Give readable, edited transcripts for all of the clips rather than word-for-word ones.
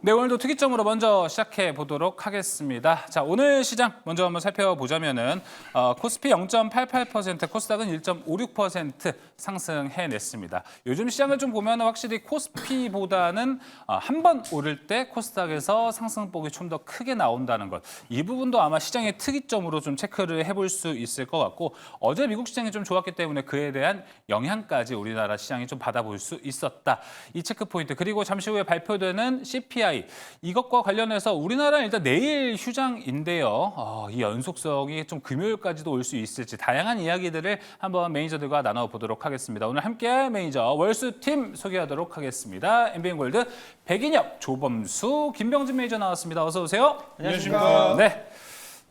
네, 오늘도 특이점으로 먼저 시작해 보도록 하겠습니다. 자, 오늘 시장 먼저 한번 살펴보자면은 코스피 0.88%, 코스닥은 1.56% 상승해냈습니다. 요즘 시장을 좀 보면 확실히 코스피보다는 한 번 오를 때 코스닥에서 상승폭이 좀 더 크게 나온다는 것. 이 부분도 아마 시장의 특이점으로 좀 체크를 해볼 수 있을 것 같고 어제 미국 시장이 좀 좋았기 때문에 그에 대한 영향까지 우리나라 시장이 좀 받아볼 수 있었다. 이 체크 포인트. 그리고 잠시 후에 발표되는 CPI. 이것과 관련해서 우리나라는 일단 내일 휴장인데요. 이 연속성이 좀 금요일까지도 올 수 있을지 다양한 이야기들을 한번 매니저들과 나눠보도록 하겠습니다. 오늘 함께할 매니저 월수팀 소개하도록 하겠습니다. MBN골드 백인엽, 조범수, 김병진 매니저 나왔습니다. 어서 오세요. 안녕하십니까. 네.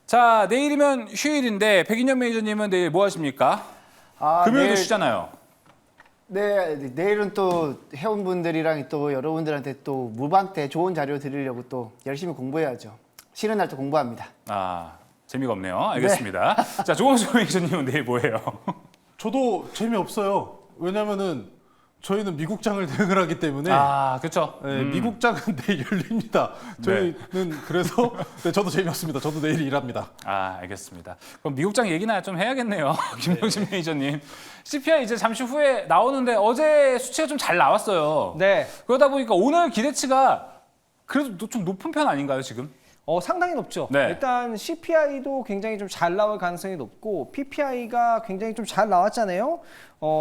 자, 내일이면 휴일인데 백인엽 매니저님은 내일 뭐 하십니까? 금요일도 쉬잖아요. 네, 내일은 또 회원분들이랑 또 여러분들한테 또 무방 때 좋은 자료 드리려고 또 열심히 공부해야죠. 쉬는 날 또 공부합니다. 재미가 없네요. 알겠습니다. 자, 조범수 매니저님은 내일 뭐해요? 저도 재미없어요. 왜냐면은 저희는 미국장을 대응을 하기 때문에 그렇죠. 네, 미국장은 내일 열립니다. 저희는 그래서 네, 저도 재미없습니다. 저도 내일 일합니다. 알겠습니다. 그럼 미국장 얘기나 좀 해야겠네요. 김병진 매니저님. CPI 이제 잠시 후에 나오는데 어제 수치가 좀 잘 나왔어요. 네. 그러다 보니까 오늘 기대치가 그래도 좀 높은 편 아닌가요, 지금? 상당히 높죠. 네. 일단 CPI도 굉장히 좀 잘 나올 가능성이 높고 PPI가 굉장히 좀 잘 나왔잖아요.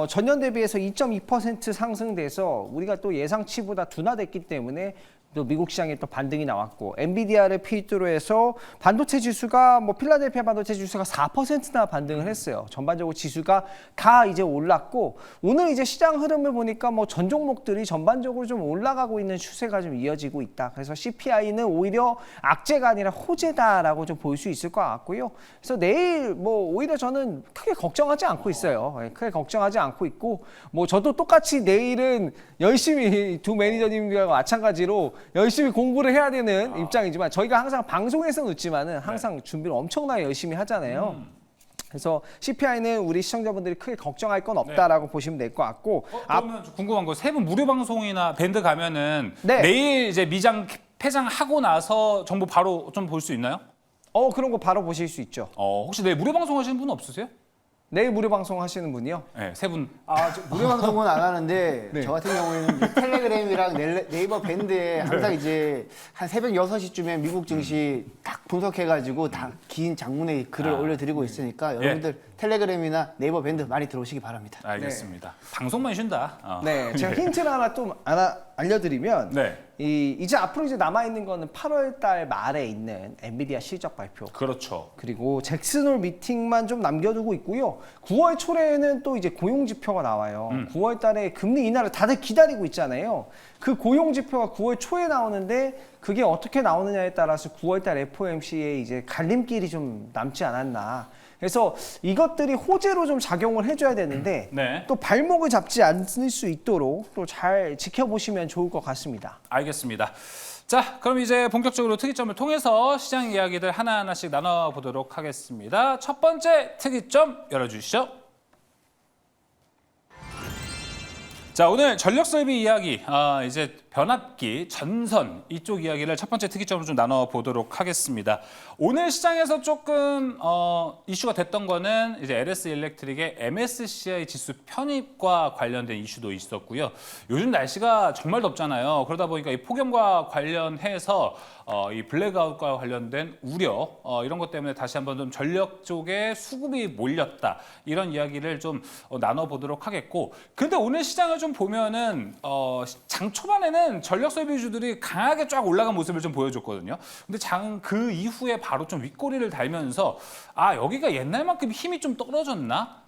전년 대비해서 2.2% 상승돼서 우리가 또 예상치보다 둔화됐기 때문에 또 미국 시장에 또 반등이 나왔고 엔비디아를 필두로 해서 반도체 지수가 필라델피아 반도체 지수가 4%나 반등을 했어요. 전반적으로 지수가 다 이제 올랐고 오늘 이제 시장 흐름을 보니까 전 종목들이 전반적으로 좀 올라가고 있는 추세가 좀 이어지고 있다. 그래서 CPI는 오히려 악재가 아니라 호재다라고 좀 볼 수 있을 것 같고요. 그래서 내일 오히려 저는 크게 걱정하지 않고 있어요. 크게 걱정하지 않고 있고 저도 똑같이 내일은 열심히 두 매니저님들과 마찬가지로 열심히 공부를 해야 되는 입장이지만 저희가 항상 방송에서는 웃지만은 항상 준비를 엄청나게 열심히 하잖아요. 그래서 CPI는 우리 시청자분들이 크게 걱정할 건 없다라고 보시면 될 것 같고. 그러면 좀 궁금한 거, 세 분 무료 방송이나 밴드 가면은 네. 내일 이제 미장 폐장하고 나서 정보 바로 좀 볼 수 있나요? 그런 거 바로 보실 수 있죠. 혹시 내일 무료 방송 하시는 분 없으세요? 내일 무료 방송 하시는 분이요? 네, 세 분. 저 무료 방송은 안 하는데 네. 저 같은 경우에는 이제 텔레그램이랑 네이버 밴드에 항상 이제 한 새벽 6시쯤에 미국 증시 딱 분석해가지고 다 긴 장문의 글을 올려드리고 있으니까 여러분들 텔레그램이나 네이버 밴드 많이 들어오시기 바랍니다. 알겠습니다. 방송만 쉰다. 네, 제가 힌트를 하나 좀 알려드리면 네. 이제 앞으로 이제 남아 있는 거는 8월달 말에 있는 엔비디아 실적 발표. 그렇죠. 그리고 잭슨홀 미팅만 좀 남겨두고 있고요. 9월 초에는 또 이제 고용 지표가 나와요. 9월 달에 금리 인하를 다들 기다리고 있잖아요. 그 고용 지표가 9월 초에 나오는데 그게 어떻게 나오느냐에 따라서 9월 달 FOMC에 이제 갈림길이 좀 남지 않았나. 그래서 이것들이 호재로 좀 작용을 해줘야 되는데 네. 또 발목을 잡지 않을 수 있도록 또 잘 지켜보시면 좋을 것 같습니다. 알겠습니다. 자, 그럼 이제 본격적으로 특이점을 통해서 시장 이야기들 하나하나씩 나눠보도록 하겠습니다. 첫 번째 특이점 열어주시죠. 자, 오늘 전력 설비 이야기, 이제 변압기, 전선 이쪽 이야기를 첫 번째 특이점으로 좀 나눠보도록 하겠습니다. 오늘 시장에서 조금 이슈가 됐던 거는 이제 LS 일렉트릭의 MSCI 지수 편입과 관련된 이슈도 있었고요. 요즘 날씨가 정말 덥잖아요. 그러다 보니까 이 폭염과 관련해서 이 블랙아웃과 관련된 우려 이런 것 때문에 다시 한번 좀 전력 쪽에 수급이 몰렸다 이런 이야기를 좀 나눠보도록 하겠고, 근데 오늘 시장을 좀 보면은 장 초반에는 전력 소비주들이 강하게 쫙 올라간 모습을 좀 보여줬거든요. 근데 장 그 이후에 바로 좀 윗꼬리를 달면서 여기가 옛날만큼 힘이 좀 떨어졌나?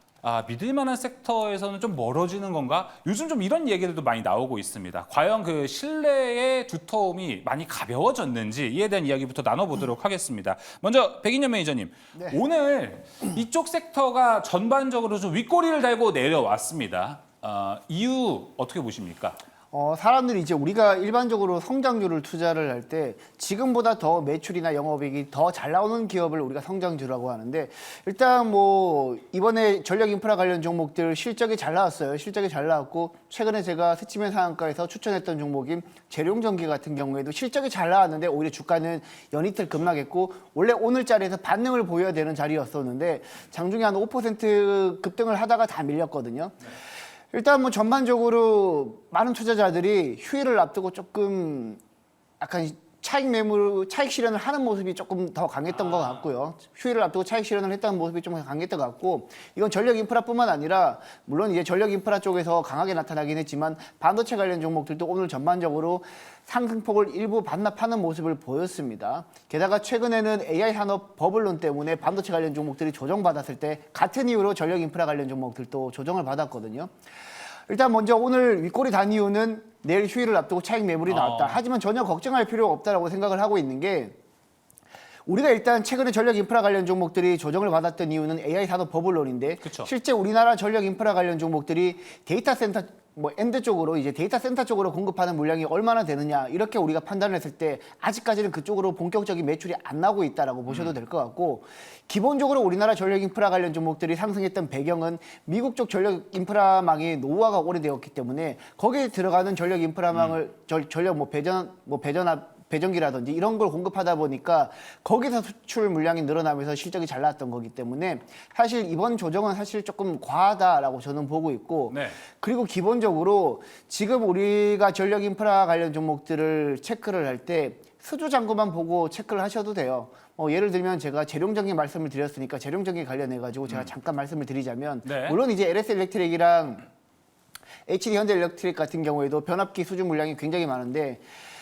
믿을 만한 섹터에서는 좀 멀어지는 건가? 요즘 좀 이런 얘기들도 많이 나오고 있습니다. 과연 그 신뢰의 두터움이 많이 가벼워졌는지 이에 대한 이야기부터 나눠보도록 하겠습니다. 먼저 백인엽 매니저님, 네. 오늘 이쪽 섹터가 전반적으로 좀 윗꼬리를 달고 내려왔습니다. 이유 어떻게 보십니까? 사람들이 이제 우리가 일반적으로 성장주를 투자를 할 때 지금보다 더 매출이나 영업이익이 더 잘 나오는 기업을 우리가 성장주라고 하는데 일단 뭐 이번에 전력 인프라 관련 종목들 실적이 잘 나왔어요. 실적이 잘 나왔고 최근에 제가 스치면 상한가에서 추천했던 종목인 재룡전기 같은 경우에도 실적이 잘 나왔는데 오히려 주가는 연이틀 급락했고 원래 오늘 자리에서 반등을 보여야 되는 자리였었는데 장중에 한 5% 급등을 하다가 다 밀렸거든요. 일단 뭐 전반적으로 많은 투자자들이 휴일을 앞두고 조금 약간 차익 실현을 하는 모습이 조금 더 강했던 것 같고요. 휴일을 앞두고 차익 실현을 했다는 모습이 좀 강했던 것 같고 이건 전력 인프라뿐만 아니라 물론 이제 전력 인프라 쪽에서 강하게 나타나긴 했지만 반도체 관련 종목들도 오늘 전반적으로 상승폭을 일부 반납하는 모습을 보였습니다. 게다가 최근에는 AI 산업 버블론 때문에 반도체 관련 종목들이 조정받았을 때 같은 이유로 전력 인프라 관련 종목들도 조정을 받았거든요. 일단 먼저 오늘 윗꼬리 단 이유는 내일 휴일을 앞두고 차익 매물이 나왔다. 하지만 전혀 걱정할 필요가 없다라고 생각을 하고 있는 게 우리가 일단 최근에 전력 인프라 관련 종목들이 조정을 받았던 이유는 AI 산업 버블론인데 그쵸. 실제 우리나라 전력 인프라 관련 종목들이 데이터 센터 엔드 쪽으로 이제 데이터 센터 쪽으로 공급하는 물량이 얼마나 되느냐 이렇게 우리가 판단을 했을 때 아직까지는 그쪽으로 본격적인 매출이 안 나오고 있다라고 보셔도 될 것 같고 기본적으로 우리나라 전력 인프라 관련 종목들이 상승했던 배경은 미국 쪽 전력 인프라망이 노후화가 오래되었기 때문에 거기에 들어가는 전력 인프라망을 전력 배전기라든지 이런 걸 공급하다 보니까 거기서 수출 물량이 늘어나면서 실적이 잘 나왔던 거기 때문에 사실 이번 조정은 사실 조금 과하다라고 저는 보고 있고 네. 그리고 기본적으로 지금 우리가 전력 인프라 관련 종목들을 체크를 할 때 수주 잔고만 보고 체크를 하셔도 돼요. 예를 들면 제가 재룡전기 말씀을 드렸으니까 재룡전기 관련해 가지고 제가 잠깐 말씀을 드리자면 네. 물론 이제 LS 일렉트릭이랑 HD 현대 일렉트릭 같은 경우에도 변압기 수주 물량이 굉장히 많은데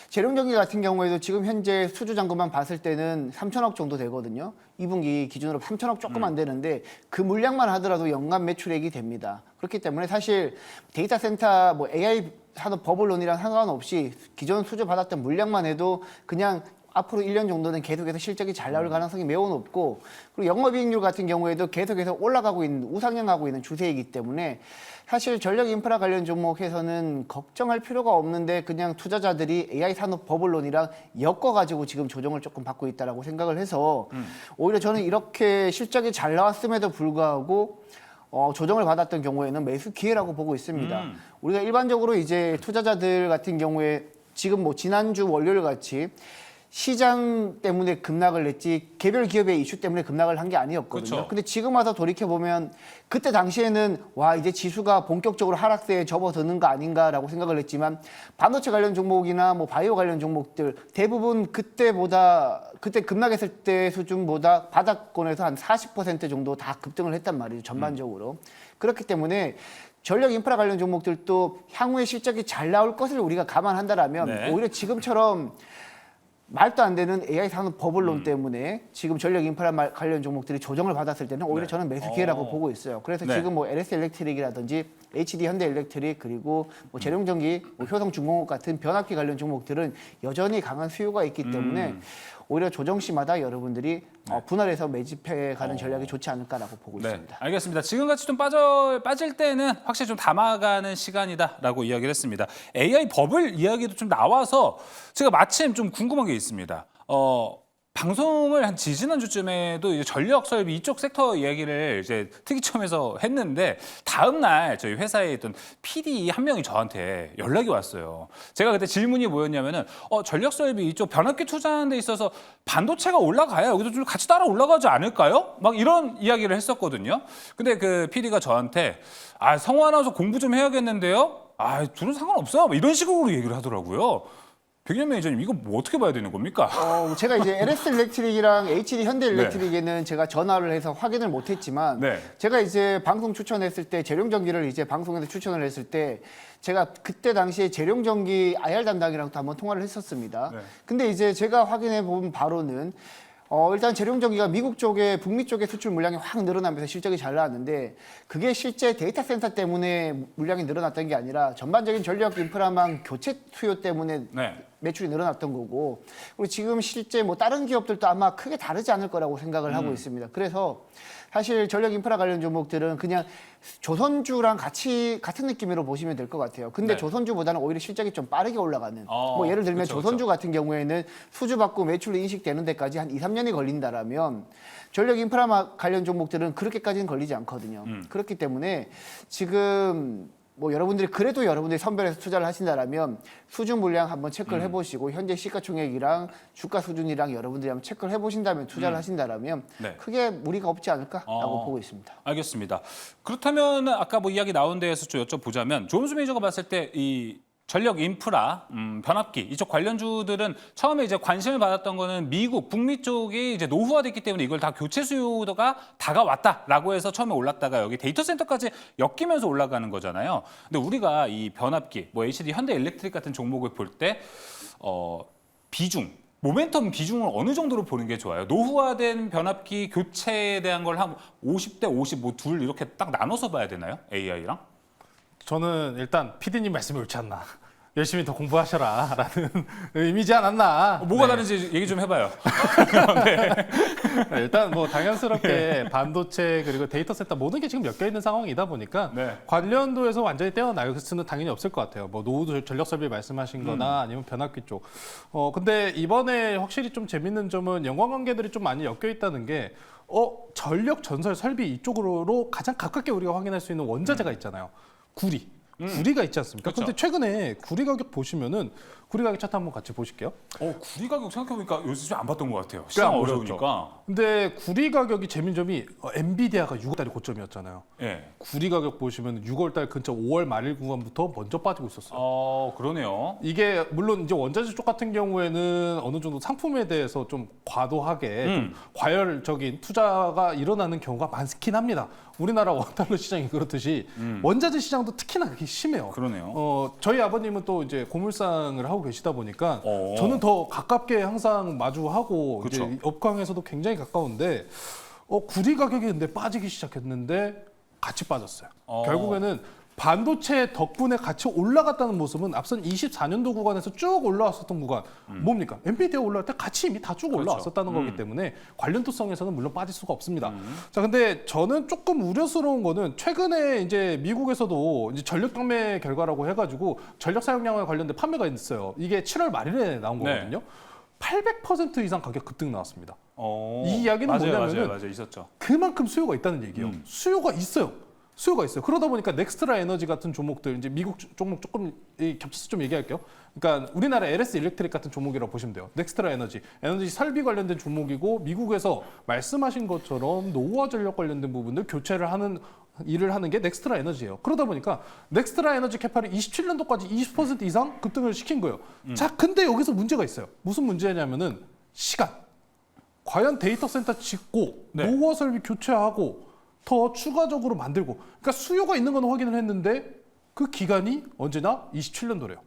재룡전기 같은 경우에도 지금 현재 수주 잔고만 봤을 때는 3천억 정도 되거든요. 2분기 기준으로 3천억 조금 안 되는데 그 물량만 하더라도 연간 매출액이 됩니다. 그렇기 때문에 사실 데이터 센터 AI 산업 버블론이랑 상관없이 기존 수주 받았던 물량만 해도 그냥 앞으로 1년 정도는 계속해서 실적이 잘 나올 가능성이 매우 높고 그리고 영업이익률 같은 경우에도 계속해서 올라가고 있는 우상향하고 있는 추세이기 때문에 사실 전력 인프라 관련 종목에서는 걱정할 필요가 없는데 그냥 투자자들이 AI 산업 버블론이랑 엮어가지고 지금 조정을 조금 받고 있다라고 생각을 해서 오히려 저는 이렇게 실적이 잘 나왔음에도 불구하고 조정을 받았던 경우에는 매수 기회라고 보고 있습니다. 우리가 일반적으로 이제 투자자들 같은 경우에 지금 지난주 월요일 같이 시장 때문에 급락을 했지 개별 기업의 이슈 때문에 급락을 한 게 아니었거든요. 그쵸. 근데 지금 와서 돌이켜보면 그때 당시에는 와 이제 지수가 본격적으로 하락세에 접어드는 거 아닌가라고 생각을 했지만 반도체 관련 종목이나 바이오 관련 종목들 대부분 그때 급락했을 때 수준보다 바닥권에서 한 40% 정도 다 급등을 했단 말이죠. 전반적으로. 그렇기 때문에 전력 인프라 관련 종목들도 향후에 실적이 잘 나올 것을 우리가 감안한다라면 네. 오히려 지금처럼 말도 안 되는 AI 산업 버블론 때문에 지금 전력 인프라 관련 종목들이 조정을 받았을 때는 오히려 네. 저는 매수 기회라고 보고 있어요. 그래서 네. 지금 LS 일렉트릭이라든지 HD 현대 일렉트릭 그리고 재룡전기, 효성중공업 같은 변압기 관련 종목들은 여전히 강한 수요가 있기 때문에 오히려 조정 시마다 여러분들이 분할해서 매집해 가는 전략이 좋지 않을까라고 보고 네, 있습니다. 알겠습니다. 지금같이 좀 빠질 때는 확실히 좀 담아가는 시간이다라고 이야기를 했습니다. AI 버블 이야기도 좀 나와서 제가 마침 좀 궁금한 게 있습니다. 방송을 한 지지난주쯤에도 이제 전력 설비 이쪽 섹터 이야기를 이제 특이점에서 했는데 다음 날 저희 회사에 있던 PD 한 명이 저한테 연락이 왔어요. 제가 그때 질문이 뭐였냐면은 전력 설비 이쪽 변압기 투자하는 데 있어서 반도체가 올라가야 여기도 좀 같이 따라 올라가지 않을까요? 막 이런 이야기를 했었거든요. 근데 그 PD가 저한테 성화나서 공부 좀 해야겠는데요. 둘은 상관없어요. 막 이런 식으로 얘기를 하더라고요. 백년 매니저님 이거 어떻게 봐야 되는 겁니까? 제가 이제 LS 일렉트릭이랑 HD 현대 일렉트릭에는 제가 전화를 해서 확인을 못했지만 네. 제가 이제 방송 추천했을 때 재룡전기를 이제 방송에서 추천을 했을 때 제가 그때 당시에 재룡전기 IR 담당이랑도 한번 통화를 했었습니다. 네. 근데 이제 제가 확인해 본 바로는 일단 재룡전기가 미국 쪽에 북미 쪽에 수출 물량이 확 늘어나면서 실적이 잘 나왔는데 그게 실제 데이터 센터 때문에 물량이 늘어났던 게 아니라 전반적인 전력 인프라망 교체 수요 때문에 네. 매출이 늘어났던 거고 그리고 지금 실제 다른 기업들도 아마 크게 다르지 않을 거라고 생각을 하고 있습니다. 그래서 사실 전력 인프라 관련 종목들은 그냥 조선주랑 같은 느낌으로 보시면 될 것 같아요. 근데 네. 조선주보다는 오히려 실적이 좀 빠르게 올라가는. 어, 뭐 예를 들면 그쵸, 조선주 같은 경우에는 수주 받고 매출로 인식되는 데까지 한 2, 3년이 걸린다라면 전력 인프라 관련 종목들은 그렇게까지는 걸리지 않거든요. 그렇기 때문에 지금 뭐 여러분들이 선별해서 투자를 하신다라면 수준 물량 한번 체크를 해보시고 현재 시가총액이랑 주가 수준이랑 여러분들이 한번 체크를 해보신 다음에 투자를 하신다라면 네. 크게 무리가 없지 않을까라고 보고 있습니다. 알겠습니다. 그렇다면 아까 뭐 이야기 나온 데에서 좀 여쭤보자면 존스 메이저가 봤을 때 이 전력 인프라, 변압기 이쪽 관련주들은 처음에 이제 관심을 받았던 거는 미국, 북미 쪽이 이제 노후화됐기 때문에 이걸 다 교체 수요가 다가왔다라고 해서 처음에 올랐다가 여기 데이터 센터까지 엮이면서 올라가는 거잖아요. 근데 우리가 이 변압기, 뭐 HDD, 현대 일렉트릭 같은 종목을 볼 때 비중, 모멘텀 비중을 어느 정도로 보는 게 좋아요? 노후화된 변압기 교체에 대한 걸 한 50대 50, 뭐 둘 이렇게 딱 나눠서 봐야 되나요? AI랑? 저는 일단 PD님 말씀이 옳지 않나. 열심히 더 공부하셔라라는 의미지 않았나. 뭐가 네. 다른지 얘기 좀 해봐요. 일단 뭐 당연스럽게 반도체 그리고 데이터 센터 모든 게 지금 엮여 있는 상황이다 보니까 네. 관련도에서 완전히 떼어나갈 수는 당연히 없을 것 같아요. 뭐 노후 전력 설비 말씀하신 거나 아니면 변압기 쪽. 근데 이번에 확실히 좀 재밌는 점은 연관관계들이 좀 많이 엮여 있다는 게 전력 전설 설비 이쪽으로 가장 가깝게 우리가 확인할 수 있는 원자재가 있잖아요. 구리. 구리가 있지 않습니까? 그렇죠. 근데 최근에 구리 가격 보시면은 구리 가격 차트 한번 같이 보실게요. 구리 가격 생각해보니까 요새 좀 안 봤던 것 같아요. 시장 안 어려우니까. 근데 구리 가격이 재민 점이 엔비디아가 6월달이 고점이었잖아요. 예. 구리 가격 보시면 6월달 근처 5월 말일 구간부터 먼저 빠지고 있었어요. 그러네요. 이게 물론 이제 원자재 쪽 같은 경우에는 어느 정도 상품에 대해서 좀 과도하게 좀 과열적인 투자가 일어나는 경우가 많긴 합니다. 우리나라 원달러 시장이 그렇듯이 원자재 시장도 특히나 그게 심해요. 그러네요. 저희 아버님은 또 이제 고물상을 하고 계시다 보니까 어. 저는 더 가깝게 항상 마주하고 그쵸. 이제 업광에서도 굉장히 가까운데 구리 가격이 근데 빠지기 시작했는데 같이 빠졌어요. 결국에는 반도체 덕분에 같이 올라갔다는 모습은 앞선 24년도 구간에서 쭉 올라왔었던 구간 뭡니까? 엔비디아 올라갈 때 같이 이미 다 쭉 올라왔었다는 거기 때문에 관련도성에서는 물론 빠질 수가 없습니다. 자, 근데 저는 조금 우려스러운 거는 최근에 이제 미국에서도 이제 전력 경매 결과라고 해가지고 전력 사용량과 관련된 판매가 있어요. 이게 7월 말일에 나온 거거든요. 800% 이상 가격 급등 나왔습니다. 이 이야기는 뭐냐면은 맞아요. 있었죠. 그만큼 수요가 있다는 얘기예요. 수요가 있어요. 수요가 있어요. 그러다 보니까 넥스트라 에너지 같은 종목들 이제 미국 종목 조금 겹쳐서 좀 얘기할게요. 그러니까 우리나라 LS 일렉트릭 같은 종목이라고 보시면 돼요. 넥스트라 에너지 설비 관련된 종목이고 미국에서 말씀하신 것처럼 노후화 전력 관련된 부분들 교체를 하는 일을 하는 게 넥스트라 에너지예요. 그러다 보니까 넥스트라 에너지 캐팔이 27년도까지 20% 이상 급등을 시킨 거예요. 자, 근데 여기서 문제가 있어요. 무슨 문제냐면은 시간. 과연 데이터 센터 짓고 네. 노후화 설비 교체하고 더 추가적으로 만들고 그러니까 수요가 있는 건 확인을 했는데 그 기간이 언제나 27년도래요.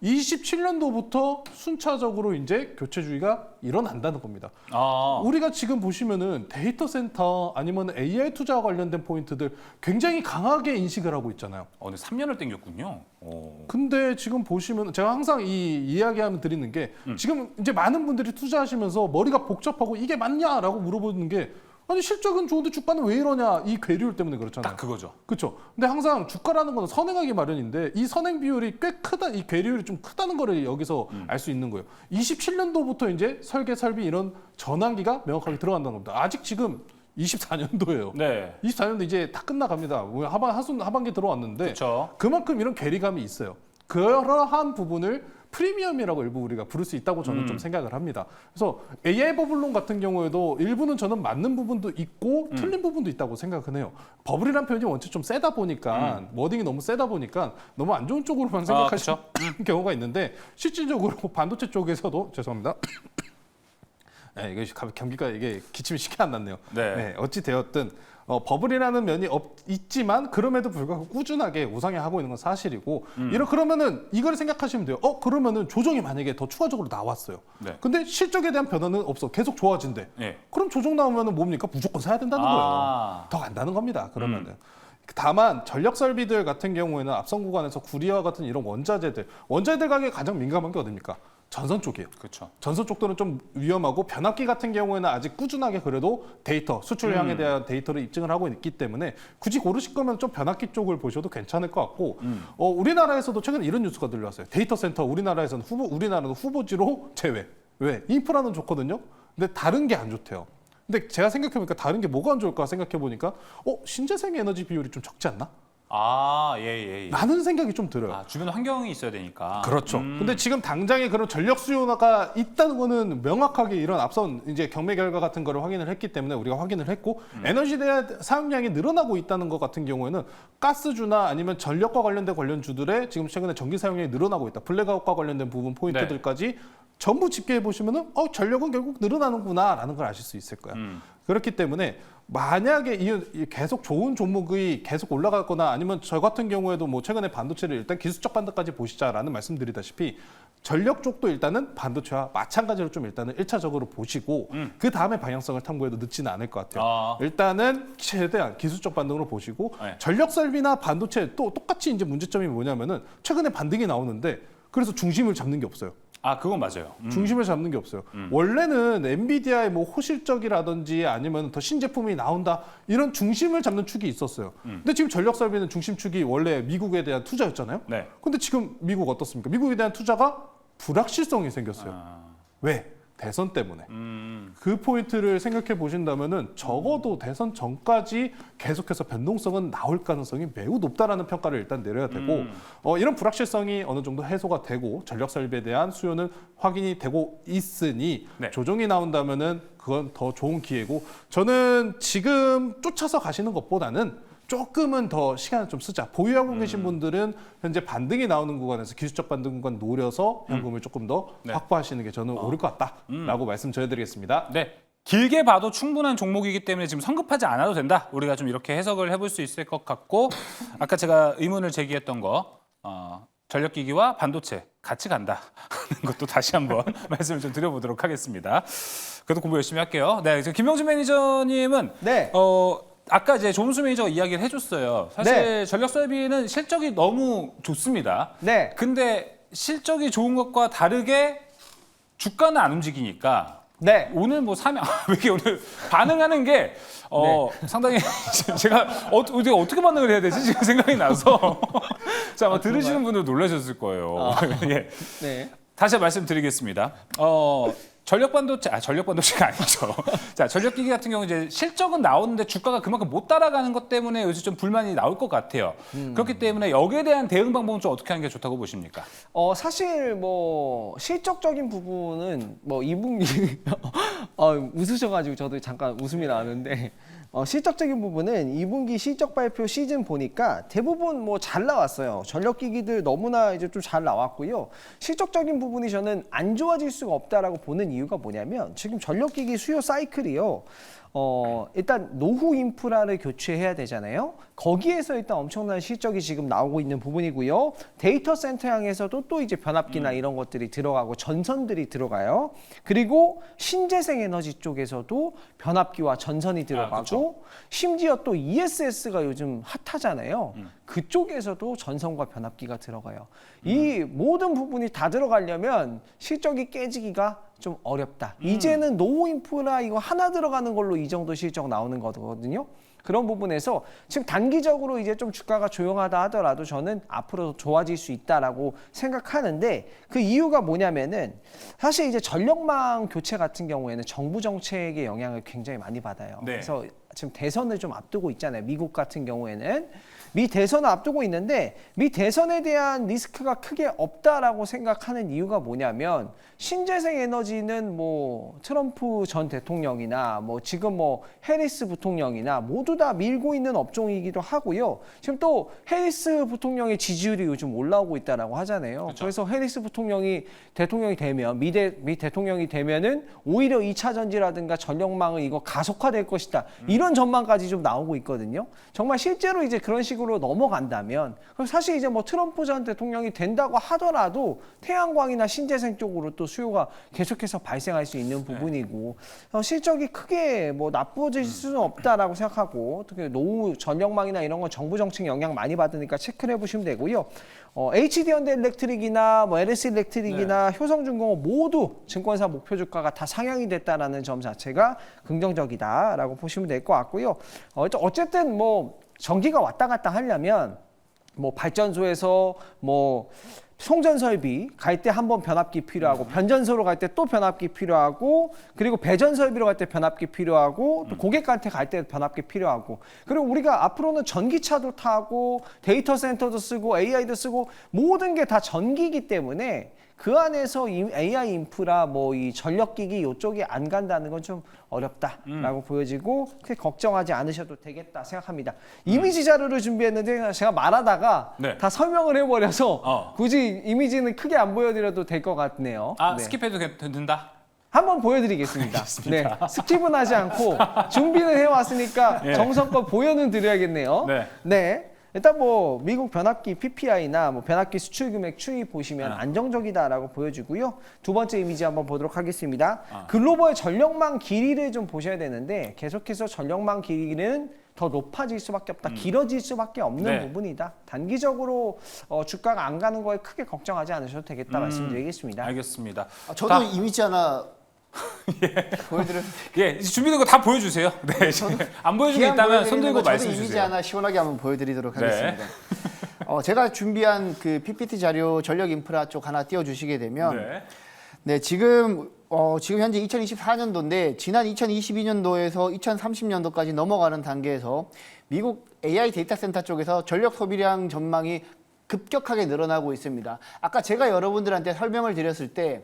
27년도부터 순차적으로 이제 교체주의가 일어난다는 겁니다. 우리가 지금 보시면은 데이터 센터 아니면 AI 투자와 관련된 포인트들 굉장히 강하게 인식을 하고 있잖아요. 근데 3년을 땡겼군요. 근데 지금 보시면 제가 항상 이 이야기하면 드리는 게 지금 이제 많은 분들이 투자하시면서 머리가 복잡하고 이게 맞냐라고 물어보는 게 아니 실적은 좋은데 주가는 왜 이러냐 이 괴리율 때문에 그렇잖아요. 딱 그거죠. 그렇죠. 근데 항상 주가라는 건 선행하기 마련인데 이 선행 비율이 꽤 크다, 이 괴리율이 좀 크다는 거를 여기서 알 수 있는 거예요. 27년도부터 이제 설계 설비 이런 전환기가 명확하게 들어간다는 겁니다. 아직 지금 24년도예요. 네. 24년도 이제 다 끝나갑니다. 하반기 들어왔는데 그렇죠. 그만큼 이런 괴리감이 있어요. 그러한 부분을 프리미엄이라고 일부 우리가 부를 수 있다고 저는 좀 생각을 합니다. 그래서 AI 버블론 같은 경우에도 일부는 저는 맞는 부분도 있고 틀린 부분도 있다고 생각은 해요. 버블이라는 표현이 원체 좀 세다 보니까 워딩이 너무 세다 보니까 너무 안 좋은 쪽으로만 생각하시는 경우가 있는데 실질적으로 반도체 쪽에서도 죄송합니다. 네, 이게 감기가 이게 기침이 쉽게 안 났네요. 네. 어찌 되었든 버블이라는 면이 있지만 그럼에도 불구하고 꾸준하게 우상향하고 있는 건 사실이고 그러면은 이걸 생각하시면 돼요. 그러면은 조정이 만약에 더 추가적으로 나왔어요. 네. 근데 실적에 대한 변화는 없어. 계속 좋아진대. 네. 그럼 조정 나오면은 뭡니까? 무조건 사야 된다는 거예요. 더 간다는 겁니다. 그러면은. 다만 전력 설비들 같은 경우에는 앞선 구간에서 구리와 같은 이런 원자재들 가격에 가장 민감한 게 어딥니까? 전선 쪽이에요. 그렇죠. 전선 쪽들은 좀 위험하고 변압기 같은 경우에는 아직 꾸준하게 그래도 데이터, 수출량에 대한 데이터를 입증을 하고 있기 때문에 굳이 고르실 거면 좀 변압기 쪽을 보셔도 괜찮을 것 같고 우리나라에서도 최근에 이런 뉴스가 들려왔어요. 데이터 센터 우리나라는 후보지로 제외. 왜? 인프라는 좋거든요. 근데 다른 게 안 좋대요. 근데 제가 생각해보니까 다른 게 뭐가 안 좋을까 생각해보니까 신재생 에너지 비율이 좀 적지 않나? 아, 예. 라는 생각이 좀 들어요. 아, 주변 환경이 있어야 되니까. 그렇죠. 근데 지금 당장에 그런 전력 수요가 있다는 거는 명확하게 이런 앞선 이제 경매 결과 같은 거를 확인을 했기 때문에 우리가 확인을 했고 에너지 대한 사용량이 늘어나고 있다는 것 같은 경우에는 가스주나 아니면 전력과 관련된 관련주들의 지금 최근에 전기 사용량이 늘어나고 있다. 블랙아웃과 관련된 부분 포인트들까지 전부 집계해 보시면은 전력은 결국 늘어나는구나라는 걸 아실 수 있을 거예요. 그렇기 때문에 만약에 이 계속 좋은 종목이 계속 올라가거나 아니면 저 같은 경우에도 뭐 최근에 반도체를 일단 기술적 반등까지 보시자라는 말씀드리다시피 전력 쪽도 일단은 반도체와 마찬가지로 좀 일단은 1차적으로 보시고 그 다음에 방향성을 탐구해도 늦지는 않을 것 같아요. 일단은 최대한 기술적 반등으로 보시고 전력 설비나 반도체 또 똑같이 이제 문제점이 뭐냐면은 최근에 반등이 나오는데 그래서 중심을 잡는 게 없어요. 아, 그건 맞아요. 중심을 잡는 게 없어요. 원래는 엔비디아의 뭐 호실적이라든지 아니면 더 신제품이 나온다 이런 중심을 잡는 축이 있었어요. 근데 지금 전력 설비는 중심축이 원래 미국에 대한 투자였잖아요. 네. 근데 지금 미국 어떻습니까? 미국에 대한 투자가 불확실성이 생겼어요. 왜? 대선 때문에. 그 포인트를 생각해 보신다면은 적어도 대선 전까지 계속해서 변동성은 나올 가능성이 매우 높다라는 평가를 일단 내려야 되고 이런 불확실성이 어느 정도 해소가 되고 전력 설비에 대한 수요는 확인이 되고 있으니 조정이 나온다면은 그건 더 좋은 기회고 저는 지금 쫓아서 가시는 것보다는 조금은 더 시간을 좀 쓰자. 보유하고 계신 분들은 현재 반등이 나오는 구간에서 기술적 반등 구간 노려서 현금을 조금 더 확보하시는 게 저는 옳을 것 같다라고 말씀 전해드리겠습니다. 네. 길게 봐도 충분한 종목이기 때문에 지금 성급하지 않아도 된다. 우리가 좀 이렇게 해석을 해볼 수 있을 것 같고 아까 제가 의문을 제기했던 거 전력기기와 반도체 같이 간다 하는 것도 다시 한번 말씀을 좀 드려보도록 하겠습니다. 그래도 공부 열심히 할게요. 네, 김명준 매니저님은 아까 이제 조은수 매니저가 이야기를 해줬어요. 사실 전력 설비는 실적이 너무 좋습니다. 네. 근데 실적이 좋은 것과 다르게 주가는 안 움직이니까 오늘 뭐 사면 왜 이렇게 오늘 반응하는 게 상당히 제가 어떻게 반응을 해야 되지 지금 생각이 나서 자, 아마 들으시는 분들 놀라셨을 거예요. 예. 다시 말씀드리겠습니다. 전력 반도체가 아니죠. 자, 전력기기 같은 경우 이제 실적은 나오는데 주가가 그만큼 못 따라가는 것 때문에 요새 좀 불만이 나올 것 같아요. 그렇기 때문에 여기에 대한 대응 방법은 좀 어떻게 하는 게 좋다고 보십니까? 사실 뭐 실적적인 부분은 뭐 2분기 웃으셔가지고 저도 잠깐 웃음이 나는데 실적적인 부분은 2분기 실적 발표 시즌 보니까 대부분 뭐 잘 나왔어요. 전력기기들 너무나 이제 좀 잘 나왔고요. 실적적인 부분이 저는 안 좋아질 수가 없다라고 보는 이유가 뭐냐면 지금 전력기기 수요 사이클이요. 일단 노후 인프라를 교체해야 되잖아요. 거기에서 일단 엄청난 실적이 지금 나오고 있는 부분이고요. 데이터 센터 향에서도 또 이제 변압기나 이런 것들이 들어가고 전선들이 들어가요. 그리고 신재생 에너지 쪽에서도 변압기와 전선이 들어가고 심지어 또 ESS가 요즘 핫하잖아요. 그쪽에서도 전선과 변압기가 들어가요. 이 모든 부분이 다 들어가려면 실적이 깨지기가 좀 어렵다. 이제는 노후 인프라 이거 하나 들어가는 걸로 이 정도 실적 나오는 거거든요. 그런 부분에서 지금 단기적으로 이제 좀 주가가 조용하다 하더라도 저는 앞으로 좋아질 수 있다라고 생각하는데 그 이유가 뭐냐면은 사실 이제 전력망 교체 같은 경우에는 정부 정책의 영향을 굉장히 많이 받아요. 그래서 지금 대선을 좀 앞두고 있잖아요. 미국 같은 경우에는 미 대선을 앞두고 있는데 미 대선에 대한 리스크가 크게 없다라고 생각하는 이유가 뭐냐면 신재생 에너지는 뭐 트럼프 전 대통령이나 뭐 지금 뭐 해리스 부통령이나 모두 다 밀고 있는 업종이기도 하고요. 지금 또 해리스 부통령의 지지율이 요즘 올라오고 있다라고 하잖아요. 그래서 해리스 부통령이 대통령이 되면 미 대통령이 되면은 오히려 2차 전지라든가 전력망은 이거 가속화될 것이다. 이런 이런 전망까지 좀 나오고 있거든요. 정말 실제로 이제 그런 식으로 넘어간다면 그럼 사실 이제 뭐 트럼프 전 대통령이 된다고 하더라도 태양광이나 신재생 쪽으로 또 수요가 계속해서 발생할 수 있는 부분이고 실적이 크게 뭐 나빠질 수는 없다라고 생각하고 특히 노후 전력망이나 이런 건 정부 정책 영향 많이 받으니까 체크를 해보시면 되고요. HD현대일렉트릭이나 뭐 LS일렉트릭이나 효성중공업 모두 증권사 목표 주가가 다 상향이 됐다라는 점 자체가 긍정적이다라고 보시면 될 것 같고요. 어쨌든 뭐 전기가 왔다 갔다 하려면 뭐 발전소에서 뭐 송전 설비 갈 때 한 번 변압기 필요하고 변전소로 갈 때 또 변압기 필요하고 그리고 배전 설비로 갈 때 변압기 필요하고 또 고객한테 갈 때 변압기 필요하고 그리고 우리가 앞으로는 전기차도 타고 데이터 센터도 쓰고 AI도 쓰고 모든 게 다 전기이기 때문에 그 안에서 AI 인프라 뭐 이 전력기기 이쪽이 안 간다는 건 좀 어렵다라고 보여지고 크게 걱정하지 않으셔도 되겠다 생각합니다. 이미지 자료를 준비했는데 제가 말하다가 네. 다 설명을 해버려서 굳이 이미지는 크게 안 보여드려도 될 것 같네요. 네. 스킵해도 된다? 한번 보여드리겠습니다. 네, 스킵은 하지 않고 준비는 해왔으니까 예. 정성껏 보여는 드려야겠네요. 네. 네. 일단 뭐 미국 변압기 PPI나 뭐 변압기 수출 금액 추이 보시면 안정적이다라고 보여지고요. 두 번째 이미지 한번 보도록 하겠습니다. 글로벌 전력망 길이를 좀 보셔야 되는데 계속해서 전력망 길이는 더 높아질 수밖에 없다. 길어질 수밖에 없는 네. 부분이다. 단기적으로 주가가 안 가는 거에 크게 걱정하지 않으셔도 되겠다 말씀드리겠습니다. 알겠습니다. 저도 이미지 하나 보여드려도 예, 이제 준비된 거 다 보여주세요. 네, 안 보여준 게 있다면 손 들고 저도 말씀해 이미지 주세요. 하나 시원하게 한번 보여드리도록 네. 하겠습니다. 제가 준비한 그 PPT 자료 전력 인프라 쪽 하나 띄워주시게 되면 네. 네, 지금 현재 2024년도인데 지난 2022년도에서 2030년도까지 넘어가는 단계에서 미국 AI 데이터 센터 쪽에서 전력 소비량 전망이 급격하게 늘어나고 있습니다. 아까 제가 여러분들한테 설명을 드렸을 때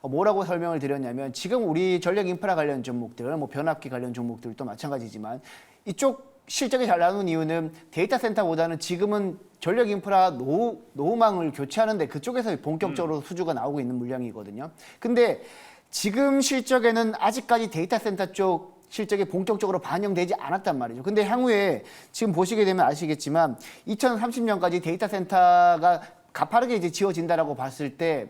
뭐라고 설명을 드렸냐면 지금 우리 전력 인프라 관련 종목들, 뭐 변압기 관련 종목들도 마찬가지지만 이쪽 실적이 잘 나오는 이유는 데이터 센터보다는 지금은 전력 인프라 노후망을 교체하는데 그쪽에서 본격적으로 수주가 나오고 있는 물량이거든요. 근데 지금 실적에는 아직까지 데이터 센터 쪽 실적이 본격적으로 반영되지 않았단 말이죠. 근데 향후에 지금 보시게 되면 아시겠지만 2030년까지 데이터 센터가 가파르게 이제 지어진다라고 봤을 때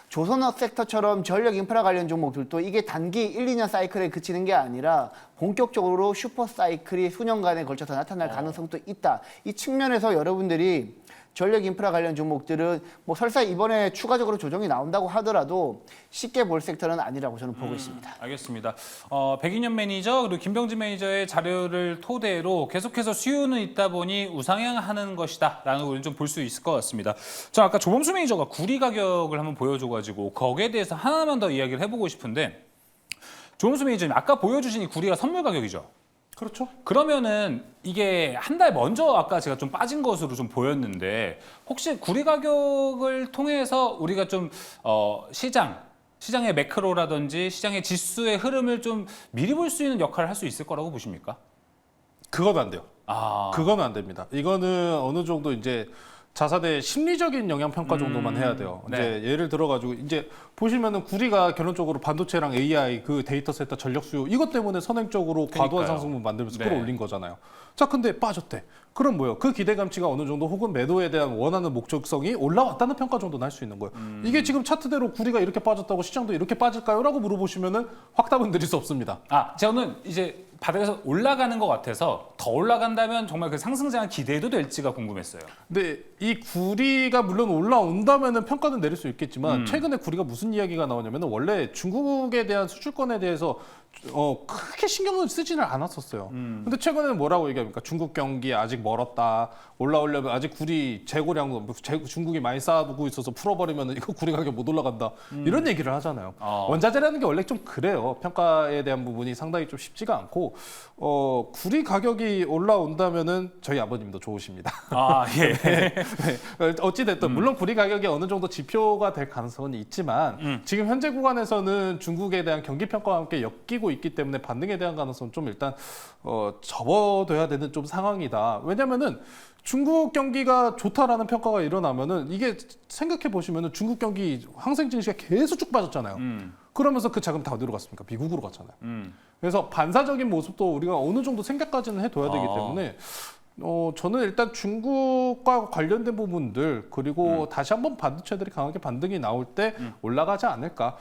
조선업 섹터처럼 전력 인프라 관련 종목들도 이게 단기 1, 2년 사이클에 그치는 게 아니라 본격적으로 슈퍼 사이클이 수년간에 걸쳐서 나타날 가능성도 있다. 이 측면에서 여러분들이 전력 인프라 관련 종목들은 뭐 설사 이번에 추가적으로 조정이 나온다고 하더라도 쉽게 볼 섹터는 아니라고 저는 보고 있습니다. 알겠습니다. 백인현 매니저 그리고 김병진 매니저의 자료를 토대로 계속해서 수요는 있다 보니 우상향하는 것이다라는 걸 좀 볼 수 있을 것 같습니다. 저 아까 조범수 매니저가 구리 가격을 한번 보여줘가지고 거기에 대해서 하나만 더 이야기를 해보고 싶은데 조범수 매니저님 아까 보여주신 이 구리가 선물 가격이죠? 그렇죠. 그러면은 이게 한 달 먼저 아까 제가 좀 빠진 것으로 좀 보였는데 혹시 구리 가격을 통해서 우리가 좀 시장의 매크로라든지 시장의 지수의 흐름을 좀 미리 볼 수 있는 역할을 할 수 있을 거라고 보십니까? 그건 안 돼요. 아, 그건 안 됩니다. 이거는 어느 정도 이제 자사의 심리적인 영향 평가 정도만 해야 돼요. 네. 이제 예를 들어가지고 이제 보시면은 구리가 결론적으로 반도체랑 AI 그 데이터 센터 전력 수요 이것 때문에 선행적으로 과도한 그러니까요. 상승분 만들면서 네. 끌어올린 거잖아요. 자, 근데 빠졌대. 그럼 뭐요? 그 기대감치가 어느 정도 혹은 매도에 대한 원하는 목적성이 올라왔다는 평가 정도는 할 수 있는 거예요. 이게 지금 차트대로 구리가 이렇게 빠졌다고 시장도 이렇게 빠질까요? 라고 물어보시면은 확답은 드릴 수 없습니다. 저는 이제 바닥에서 올라가는 것 같아서 더 올라간다면 정말 그 상승장을 기대해도 될지가 궁금했어요. 근데 이 구리가 물론 올라온다면은 평가는 내릴 수 있겠지만 최근에 구리가 무슨 이야기가 나오냐면은 원래 중국에 대한 수출권에 대해서 크게 신경을 쓰지는 않았었어요. 근데 최근에는 뭐라고 얘기합니까? 중국 경기 아직 멀었다. 올라오려면 아직 구리 재고량 중국이 많이 쌓아두고 있어서 풀어버리면 이거 구리 가격 못 올라간다. 이런 얘기를 하잖아요. 원자재라는 게 원래 좀 그래요. 평가에 대한 부분이 상당히 좀 쉽지가 않고 구리 가격이 올라온다면은 저희 아버님도 좋으십니다. 예. 네. 어찌됐든 물론 구리 가격이 어느 정도 지표가 될 가능성은 있지만 지금 현재 구간에서는 중국에 대한 경기 평가와 함께 엮이고 있기 때문에 반등에 대한 가능성은 좀 일단 접어둬야 되는 좀 상황이다. 왜냐면은 중국 경기가 좋다라는 평가가 일어나면은 이게 생각해 보시면은 중국 경기 항생 증시가 계속 쭉 빠졌잖아요. 그러면서 그 자금 다 어디로 갔습니까? 미국으로 갔잖아요. 그래서 반사적인 모습도 우리가 어느 정도 생각까지는 해둬야 되기 때문에 저는 일단 중국과 관련된 부분들 그리고 다시 한번 반도체들이 강하게 반등이 나올 때 올라가지 않을까.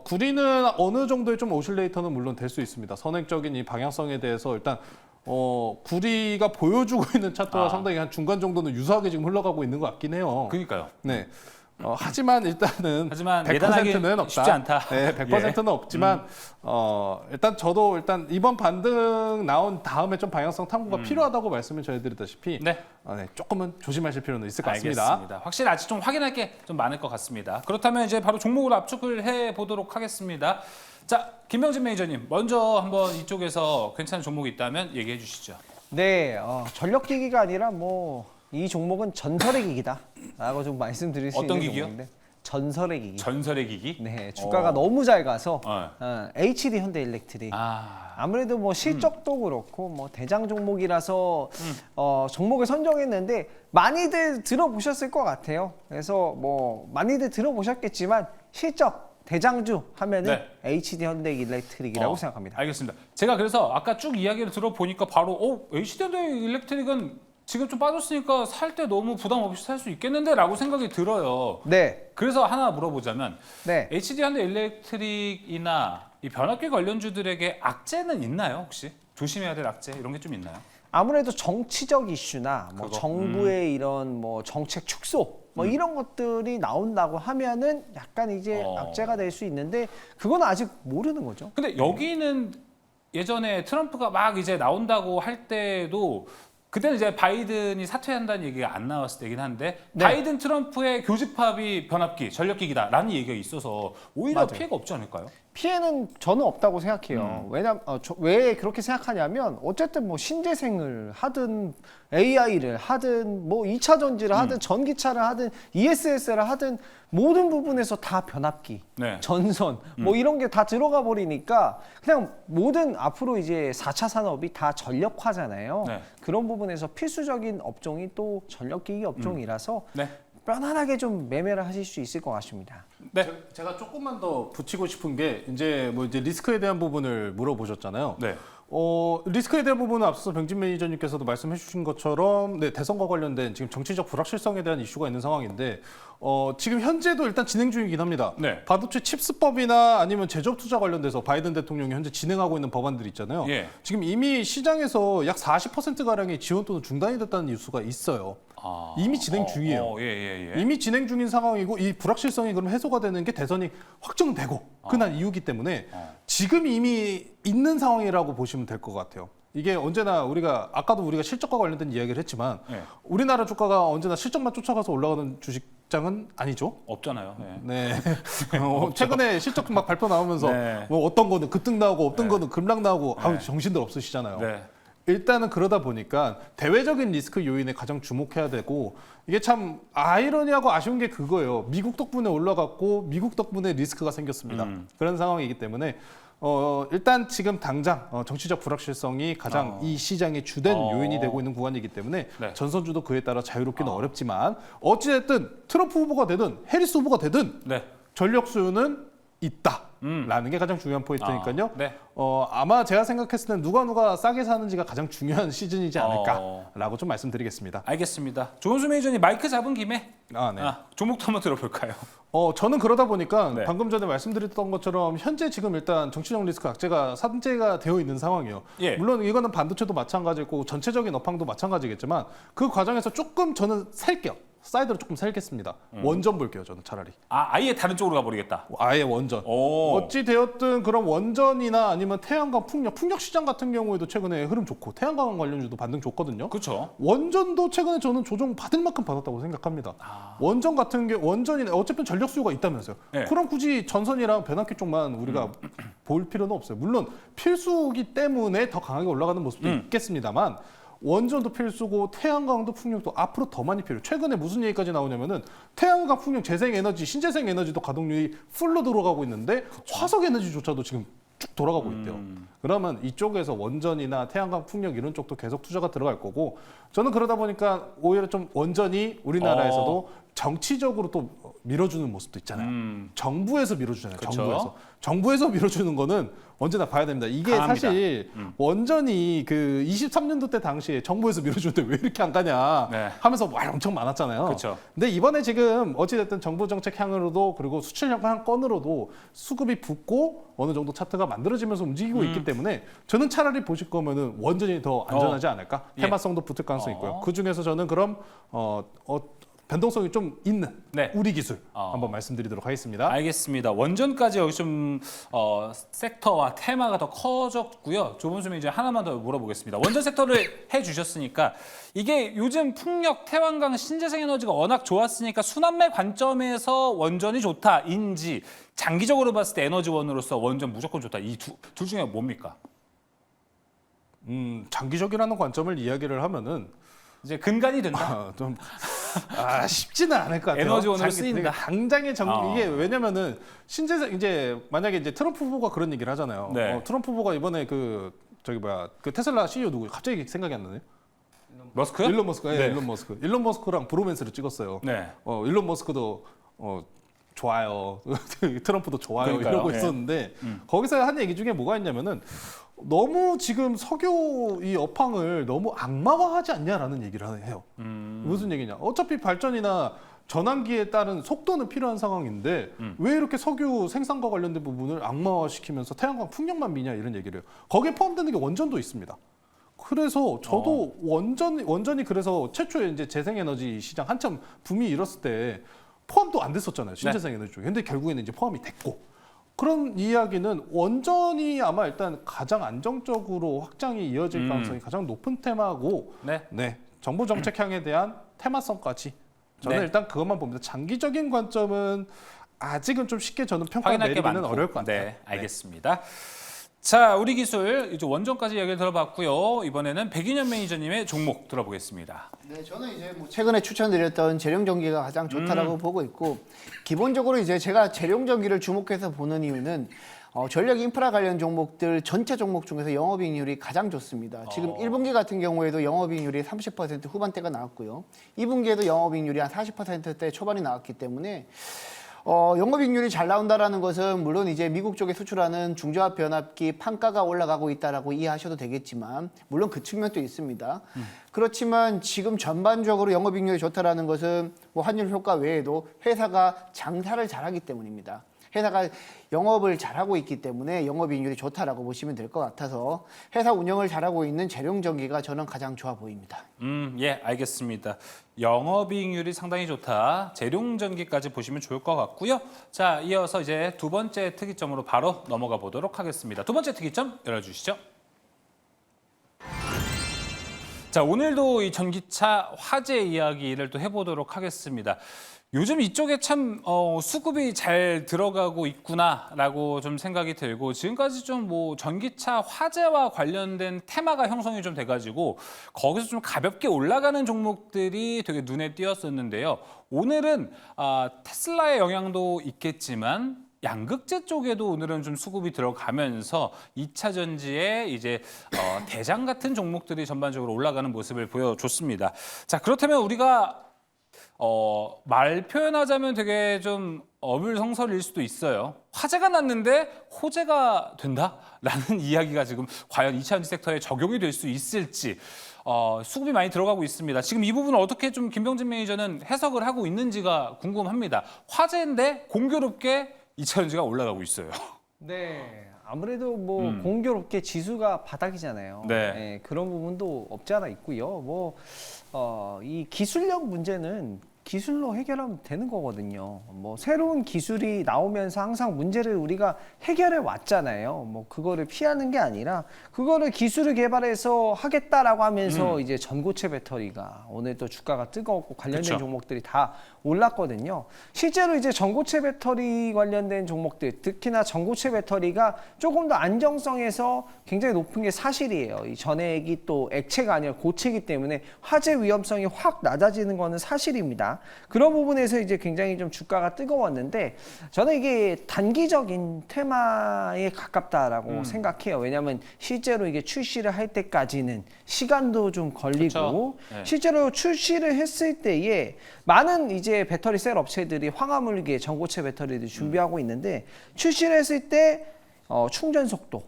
구리는 어느 정도의 좀 오실레이터는 물론 될 수 있습니다. 선행적인 이 방향성에 대해서 일단 구리가 보여주고 있는 차트와 상당히 한 중간 정도는 유사하게 지금 흘러가고 있는 것 같긴 해요. 그러니까요. 네. 하지만 일단은 하지만 100%는 없다. 쉽지 않다. 네, 100%는 없지만 일단 저도 일단 이번 반등 나온 다음에 좀 방향성 탐구가 필요하다고 말씀을 전해드렸다시피 네. 네, 조금은 조심하실 필요는 있을 것 같습니다. 알겠습니다. 확실히 아직 좀 확인할 게 좀 많을 것 같습니다. 그렇다면 이제 바로 종목으로 압축을 해 보도록 하겠습니다. 자, 김명진 매니저님, 먼저 한번 이쪽에서 괜찮은 종목이 있다면 얘기해 주시죠. 네, 전력기기가 아니라 뭐 이 종목은 전설의 기기다라고 좀 말씀드릴 수 어떤 있는 기기요? 종목인데 전설의 기기. 전설의 기기? 네, 주가가 너무 잘 가서 네. HD 현대일렉트릭. 아무래도 뭐 실적도 그렇고 뭐 대장 종목이라서 종목을 선정했는데 많이들 들어보셨을 것 같아요. 그래서 뭐 많이들 들어보셨겠지만 실적 대장주 하면은 네. HD 현대일렉트릭이라고 생각합니다. 알겠습니다. 제가 그래서 아까 쭉 이야기를 들어보니까 바로 HD 현대일렉트릭은 지금 좀 빠졌으니까 살 때 너무 부담 없이 살 수 있겠는데 라고 생각이 들어요. 네, 그래서 하나 물어보자면 네. HD 현대일렉트릭이나 이 변압기 관련주들에게 악재는 있나요 혹시? 조심해야 될 악재 이런 게 좀 있나요? 아무래도 정치적 이슈나 뭐 그거. 정부의 이런 뭐 정책 축소 뭐 이런 것들이 나온다고 하면은 약간 이제 악재가 될 수 있는데 그건 아직 모르는 거죠. 근데 여기는 예전에 트럼프가 막 이제 나온다고 할 때도 그때는 이제 바이든이 사퇴한다는 얘기가 안 나왔을 때긴 한데 네. 바이든 트럼프의 교집합이 변압기, 전력기기다라는 얘기가 있어서 오히려 맞아요. 피해가 없지 않을까요? 피해는 저는 없다고 생각해요. 왜 그렇게 생각하냐면 어쨌든 뭐 신재생을 하든 AI를 하든 뭐 2차 전지를 하든 전기차를 하든 ESS를 하든 모든 부분에서 다 변압기, 네. 전선 뭐 이런 게 다 들어가 버리니까 그냥 모든 앞으로 이제 4차 산업이 다 전력화잖아요. 네. 그런 부분에서 필수적인 업종이 또 전력기기 업종이라서 네. 편안하게 좀 매매를 하실 수 있을 것 같습니다. 네. 제가 조금만 더 붙이고 싶은 게 이제 리스크에 대한 부분을 물어보셨잖아요. 네. 리스크에 대한 부분은 앞서 병진 매니저님께서도 말씀해 주신 것처럼 대선과 관련된 지금 정치적 불확실성에 대한 이슈가 있는 상황인데 지금 현재도 일단 진행 중이긴 합니다. 네. 반도체 칩스법이나 아니면 제조업 투자 관련돼서 바이든 대통령이 현재 진행하고 있는 법안들이 있잖아요. 예. 지금 이미 시장에서 약 40%가량의 지원 또는 중단이 됐다는 뉴스가 있어요. 이미 진행 중이에요. 예. 이미 진행 중인 상황이고 이 불확실성이 그럼 해소가 되는 게 대선이 확정되고 끝난 이유기 때문에 지금 이미 있는 상황이라고 보시면 될 것 같아요. 이게 언제나 아까도 우리가 실적과 관련된 이야기를 했지만 네. 우리나라 주가가 언제나 실적만 쫓아가서 올라가는 주식장은 아니죠. 없잖아요. 네. 네. 최근에 실적 막 발표 나오면서 네. 뭐 어떤 거는 급등 나오고 어떤 거는 급락 나오고 아우 정신들 없으시잖아요. 네. 일단은 그러다 보니까 대외적인 리스크 요인에 가장 주목해야 되고 이게 참 아이러니하고 아쉬운 게 그거예요. 미국 덕분에 올라갔고 미국 덕분에 리스크가 생겼습니다. 그런 상황이기 때문에 일단 지금 당장 정치적 불확실성이 가장 이 시장의 주된 요인이 되고 있는 구간이기 때문에 네. 전선주도 그에 따라 자유롭기는 어렵지만 어찌됐든 트럼프 후보가 되든 해리스 후보가 되든 네. 전력 수요는 있다라는 게 가장 중요한 포인트니까요. 네. 아마 제가 생각했을 때 누가 싸게 사는지가 가장 중요한 시즌이지 않을까라고 좀 말씀드리겠습니다. 알겠습니다. 조은수 매니저님 마이크 잡은 김에 네. 종목도 한번 들어볼까요? 저는 그러다 보니까 네. 방금 전에 말씀드렸던 것처럼 현재 지금 일단 정치적 리스크 악재가 산재가 되어 있는 상황이에요. 예. 물론 이거는 반도체도 마찬가지고 전체적인 업황도 마찬가지겠지만 그 과정에서 조금 저는 살게요. 사이드로 조금 살겠습니다. 원전 볼게요, 저는 차라리. 아예 다른 쪽으로 가버리겠다. 아예 원전. 어찌 되었든 그런 원전이나 아니면 태양광, 풍력 시장 같은 경우에도 최근에 흐름 좋고 태양광 관련주도 반등 좋거든요. 그렇죠. 원전도 최근에 저는 조정 받을 만큼 받았다고 생각합니다. 원전 같은 게 원전이나 어차피 전력 수요가 있다면서요. 네. 그럼 굳이 전선이랑 변압기 쪽만 우리가 볼 필요는 없어요. 물론 필수기 때문에 더 강하게 올라가는 모습도 있겠습니다만 원전도 필수고 태양광도 풍력도 앞으로 더 많이 필요해요. 최근에 무슨 얘기까지 나오냐면은 태양광, 풍력, 재생에너지, 신재생 에너지도 가동률이 풀로 들어가고 있는데 화석 에너지조차도 지금 쭉 돌아가고 있대요. 그러면 이쪽에서 원전이나 태양광, 풍력 이런 쪽도 계속 투자가 들어갈 거고 저는 그러다 보니까 오히려 좀 원전이 우리나라에서도 정치적으로 또 밀어주는 모습도 있잖아요. 정부에서 밀어주잖아요. 그쵸. 정부에서 밀어주는 거는 언제나 봐야 됩니다. 이게 강합니다. 사실 원전이 그 23년도 때 당시에 정부에서 밀어주는데 왜 이렇게 안 가냐 네. 하면서 말 엄청 많았잖아요. 그쵸. 근데 이번에 지금 어찌됐든 정부 정책 향으로도 그리고 수출 한 건으로도 수급이 붙고 어느 정도 차트가 만들어지면서 움직이고 있기 때문에 저는 차라리 보실 거면은 원전이 더 안전하지 않을까? 예. 테마성도 붙을 가능성이 있고요. 그 중에서 저는 그럼 변동성이 좀 있는 네. 우리 기술 한번 말씀드리도록 하겠습니다. 알겠습니다. 원전까지 여기 좀 섹터와 테마가 더 커졌고요. 조본수님 이제 하나만 더 물어보겠습니다. 원전 섹터를 해주셨으니까 이게 요즘 풍력, 태양광, 신재생 에너지가 워낙 좋았으니까 순환매 관점에서 원전이 좋다인지 장기적으로 봤을 때 에너지원으로서 원전 무조건 좋다. 이 둘 중에 뭡니까? 장기적이라는 관점을 이야기를 하면은 이제 근간이 된다. 좀 쉽지는 않을 것 같아요. 에너지원으로 쓰인다. 당장의 이게 왜냐면은 신재생 이제 만약에 이제 트럼프 후보가 그런 얘기를 하잖아요. 네. 트럼프 후보가 이번에 그 테슬라 CEO 누구 갑자기 생각이 안 나네요. 머스크요? 일론 머스크, 네. 일론 머스크랑 브로맨스를 찍었어요. 네. 일론 머스크도 좋아요. 트럼프도 좋아요. 그러니까요. 이러고 네. 있었는데 거기서 한 얘기 중에 뭐가 있냐면은 너무 지금 석유 이 업황을 너무 악마화하지 않냐라는 얘기를 해요. 무슨 얘기냐? 어차피 발전이나 전환기에 따른 속도는 필요한 상황인데 왜 이렇게 석유 생산과 관련된 부분을 악마화시키면서 태양광 풍력만 미냐 이런 얘기를 해요. 거기에 포함되는 게 원전도 있습니다. 그래서 저도 원전이 그래서 최초에 이제 재생에너지 시장 한참 붐이 일었을 때 포함도 안 됐었잖아요. 신재생에너지 쪽에. 근데 결국에는 이제 포함이 됐고. 그런 이야기는 원전이 아마 일단 가장 안정적으로 확장이 이어질 가능성이 가장 높은 테마고 네. 정부 정책 향에 대한 테마성까지 저는 네. 일단 그것만 봅니다. 장기적인 관점은 아직은 좀 쉽게 저는 평가 확인할 게 내리기는 많고. 어려울 것 같아요. 네, 알겠습니다. 자, 우리 기술 이제 원전까지 이야기를 들어봤고요. 이번에는 백인현 매니저님의 종목 들어보겠습니다. 네, 저는 이제 뭐 최근에 추천드렸던 재룡전기가 가장 좋다라고 보고 있고 기본적으로 이제 제가 재룡전기를 주목해서 보는 이유는 전력 인프라 관련 종목들 전체 종목 중에서 영업이익률이 가장 좋습니다. 지금 1분기 같은 경우에도 영업이익률이 30% 후반대가 나왔고요. 2분기에도 영업이익률이 한 40%대 초반이 나왔기 때문에 영업이익률이 잘 나온다라는 것은 물론 이제 미국 쪽에 수출하는 중저압 변압기 판가가 올라가고 있다라고 이해하셔도 되겠지만 물론 그 측면도 있습니다. 그렇지만 지금 전반적으로 영업이익률이 좋다라는 것은 뭐 환율 효과 외에도 회사가 장사를 잘하기 때문입니다. 회사가 영업을 잘하고 있기 때문에 영업이익률이 좋다라고 보시면 될 것 같아서 회사 운영을 잘하고 있는 재룡전기가 저는 가장 좋아 보입니다. 예, 알겠습니다. 영업이익률이 상당히 좋다. 재룡전기까지 보시면 좋을 것 같고요. 자, 이어서 이제 두 번째 특이점으로 바로 넘어가 보도록 하겠습니다. 두 번째 특이점 열어주시죠. 자, 오늘도 이 전기차 화재 이야기를 또 해보도록 하겠습니다. 요즘 이쪽에 참 수급이 잘 들어가고 있구나라고 좀 생각이 들고 지금까지 좀 뭐 전기차 화재와 관련된 테마가 형성이 좀 돼가지고 거기서 좀 가볍게 올라가는 종목들이 되게 눈에 띄었었는데요. 오늘은 테슬라의 영향도 있겠지만 양극재 쪽에도 오늘은 좀 수급이 들어가면서 2차 전지에 이제 대장 같은 종목들이 전반적으로 올라가는 모습을 보여줬습니다. 자, 그렇다면 우리가 말 표현하자면 되게 좀 어불성설일 수도 있어요. 화재가 났는데 호재가 된다라는 이야기가 지금 과연 2차 전지 섹터에 적용이 될 수 있을지 수급이 많이 들어가고 있습니다. 지금 이 부분을 어떻게 좀 김병진 매니저는 해석을 하고 있는지가 궁금합니다. 화재인데 공교롭게 2차 전지가 올라가고 있어요. 네, 아무래도 뭐 공교롭게 지수가 바닥이잖아요. 네. 그런 부분도 없지 않아 있고요. 이 기술력 문제는 기술로 해결하면 되는 거거든요. 뭐 새로운 기술이 나오면서 항상 문제를 우리가 해결해 왔잖아요. 뭐 그거를 피하는 게 아니라 그거를 기술을 개발해서 하겠다라고 하면서 이제 전고체 배터리가 오늘 또 주가가 뜨거웠고 관련된 그쵸. 종목들이 다 올랐거든요. 실제로 이제 전고체 배터리 관련된 종목들, 특히나 전고체 배터리가 조금 더 안정성에서 굉장히 높은 게 사실이에요. 이 전액이 또 액체가 아니라 고체이기 때문에 화재 위험성이 확 낮아지는 거는 사실입니다. 있습니다. 그런 부분에서 이제 굉장히 좀 주가가 뜨거웠는데 저는 이게 단기적인 테마에 가깝다라고 생각해요. 왜냐하면 실제로 이게 출시를 할 때까지는 시간도 좀 걸리고 그렇죠. 네. 실제로 출시를 했을 때에 많은 이제 배터리 셀 업체들이 황화물계 전고체 배터리를 준비하고 있는데 출시를 했을 때 충전 속도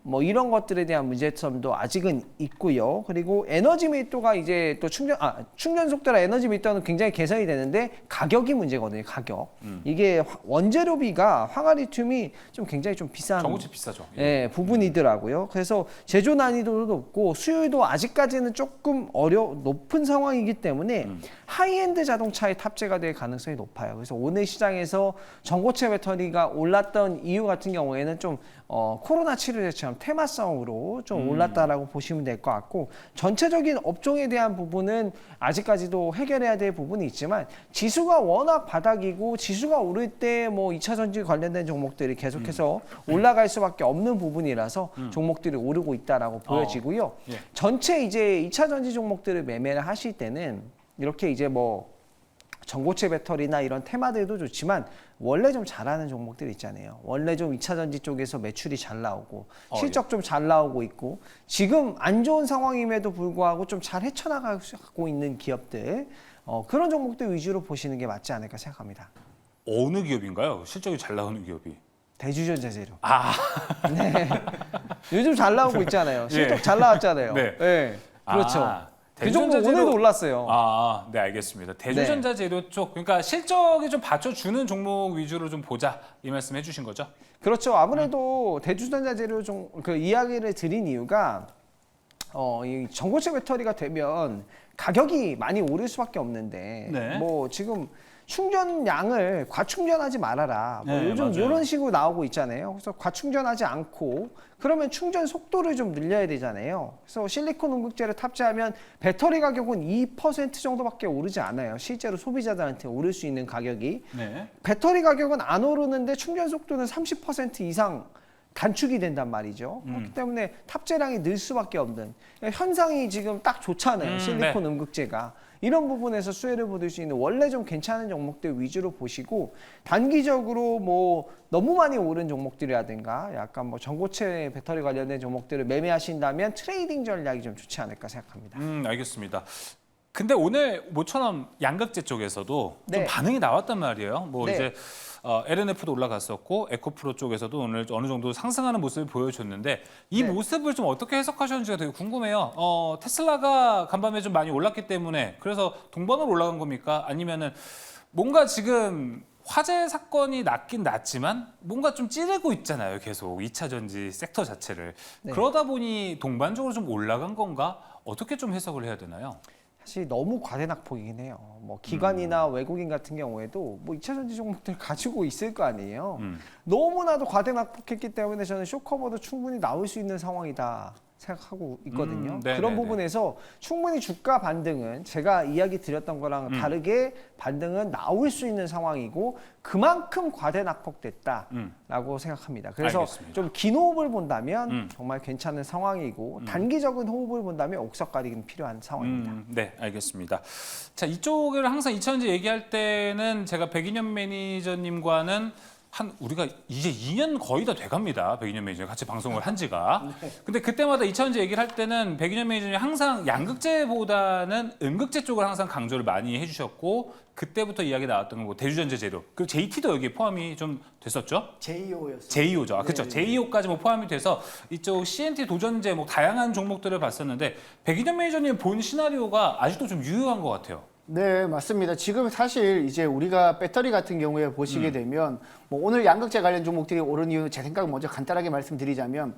뭐 이런 것들에 대한 문제점도 아직은 있고요. 그리고 에너지 밀도가 이제 또 충전 속도랑 에너지 밀도는 굉장히 개선이 되는데 가격이 문제거든요. 가격. 이게 원재료비가 황화리튬이 좀 굉장히 좀 비싼 전고체 비싸죠. 예, 부분이더라고요. 그래서 제조 난이도도 높고 수요도 아직까지는 조금 높은 상황이기 때문에 하이엔드 자동차에 탑재가 될 가능성이 높아요. 그래서 오늘 시장에서 전고체 배터리가 올랐던 이유 같은 경우에는 좀 코로나 치료제처럼 테마성으로 좀 올랐다라고 보시면 될 것 같고 전체적인 업종에 대한 부분은 아직까지도 해결해야 될 부분이 있지만 지수가 워낙 바닥이고 지수가 오를 때 뭐 2차 전지 관련된 종목들이 계속해서 올라갈 수밖에 없는 부분이라서 종목들이 오르고 있다라고 보여지고요. 예. 전체 이제 2차 전지 종목들을 매매를 하실 때는 이렇게 이제 뭐 전고체 배터리나 이런 테마들도 좋지만 원래 좀 잘하는 종목들 있잖아요. 원래 좀 2차 전지 쪽에서 매출이 잘 나오고 실적 좀 잘 나오고 있고 지금 안 좋은 상황임에도 불구하고 좀 잘 헤쳐나가고 있는 기업들 그런 종목들 위주로 보시는 게 맞지 않을까 생각합니다. 어느 기업인가요? 실적이 잘 나오는 기업이. 대주전자 재료. 아, 네. 요즘 잘 나오고 있잖아요. 실적 예. 잘 나왔잖아요. 네. 네. 그렇죠. 아, 그 종목 대주전자 재료- 오늘도 올랐어요. 아, 네, 알겠습니다. 대주전자 재료 쪽, 그러니까 실적이 좀 받쳐주는 종목 위주로 좀 보자 이 말씀 해주신 거죠? 그렇죠. 아무래도 대주전자 재료 그 이야기를 드린 이유가 이 전고체 배터리가 되면 가격이 많이 오를 수밖에 없는데 네. 뭐 지금 충전량을 과충전하지 말아라. 뭐 네, 요즘 맞아요. 이런 식으로 나오고 있잖아요. 그래서 과충전하지 않고 그러면 충전 속도를 좀 늘려야 되잖아요. 그래서 실리콘 음극재를 탑재하면 배터리 가격은 2% 정도밖에 오르지 않아요. 실제로 소비자들한테 오를 수 있는 가격이. 네. 배터리 가격은 안 오르는데 충전 속도는 30% 이상 단축이 된단 말이죠. 그렇기 때문에 탑재량이 늘 수밖에 없는 현상이 지금 딱 좋잖아요. 실리콘 네. 음극재가. 이런 부분에서 수혜를 보실 수 있는 원래 좀 괜찮은 종목들 위주로 보시고 단기적으로 뭐 너무 많이 오른 종목들이라든가 약간 뭐 전고체 배터리 관련된 종목들을 매매하신다면 트레이딩 전략이 좀 좋지 않을까 생각합니다. 알겠습니다. 근데 오늘 모처럼 양극재 쪽에서도 네. 좀 반응이 나왔단 말이에요. 뭐 네. 이제 LNF도 올라갔었고 에코프로 쪽에서도 오늘 어느 정도 상승하는 모습을 보여줬는데 이 네. 모습을 좀 어떻게 해석하셨는지가 되게 궁금해요. 테슬라가 간밤에 좀 많이 올랐기 때문에 그래서 동반으로 올라간 겁니까? 아니면은 뭔가 지금 화재 사건이 났긴 났지만 뭔가 좀 찌르고 있잖아요. 계속 2차 전지 섹터 자체를. 네. 그러다 보니 동반적으로 좀 올라간 건가? 어떻게 좀 해석을 해야 되나요? 사실 너무 과대낙폭이긴 해요. 뭐 기관이나 외국인 같은 경우에도 뭐 2차 전지 종목들 가지고 있을 거 아니에요. 너무나도 과대낙폭했기 때문에 저는 쇼커버도 충분히 나올 수 있는 상황이다 생각하고 있거든요. 네네네. 그런 부분에서 충분히 주가 반등은 제가 이야기 드렸던 거랑 다르게 반등은 나올 수 있는 상황이고 그만큼 과대낙폭됐다라고 생각합니다. 그래서 알겠습니다. 좀 긴 호흡을 본다면 정말 괜찮은 상황이고 단기적인 호흡을 본다면 옥석 가리기는 필요한 상황입니다. 네, 알겠습니다. 자, 이쪽을 항상 2차전지 얘기할 때는 제가 백인현 매니저님과는 우리가 이제 2년 거의 다 돼갑니다. 백인현 매니저 같이 방송을 한 지가. 근데 그때마다 2차전지 얘기를 할 때는 백인현 매니저님이 항상 양극재보다는 음극재 쪽을 항상 강조를 많이 해주셨고 그때부터 이야기 나왔던 건 뭐 대주전자 재료 그리고 JT도 여기 포함이 좀 됐었죠? JEO였어요. JEO죠. 그렇죠. 네, 네. JEO까지 뭐 포함이 돼서 이쪽 CNT 도전제 뭐 다양한 종목들을 봤었는데 백인현 매니저님 본 시나리오가 아직도 좀 유효한 것 같아요. 네, 맞습니다. 지금 사실 이제 우리가 배터리 같은 경우에 보시게 되면 뭐 오늘 양극재 관련 종목들이 오른 이유는 제 생각 먼저 간단하게 말씀드리자면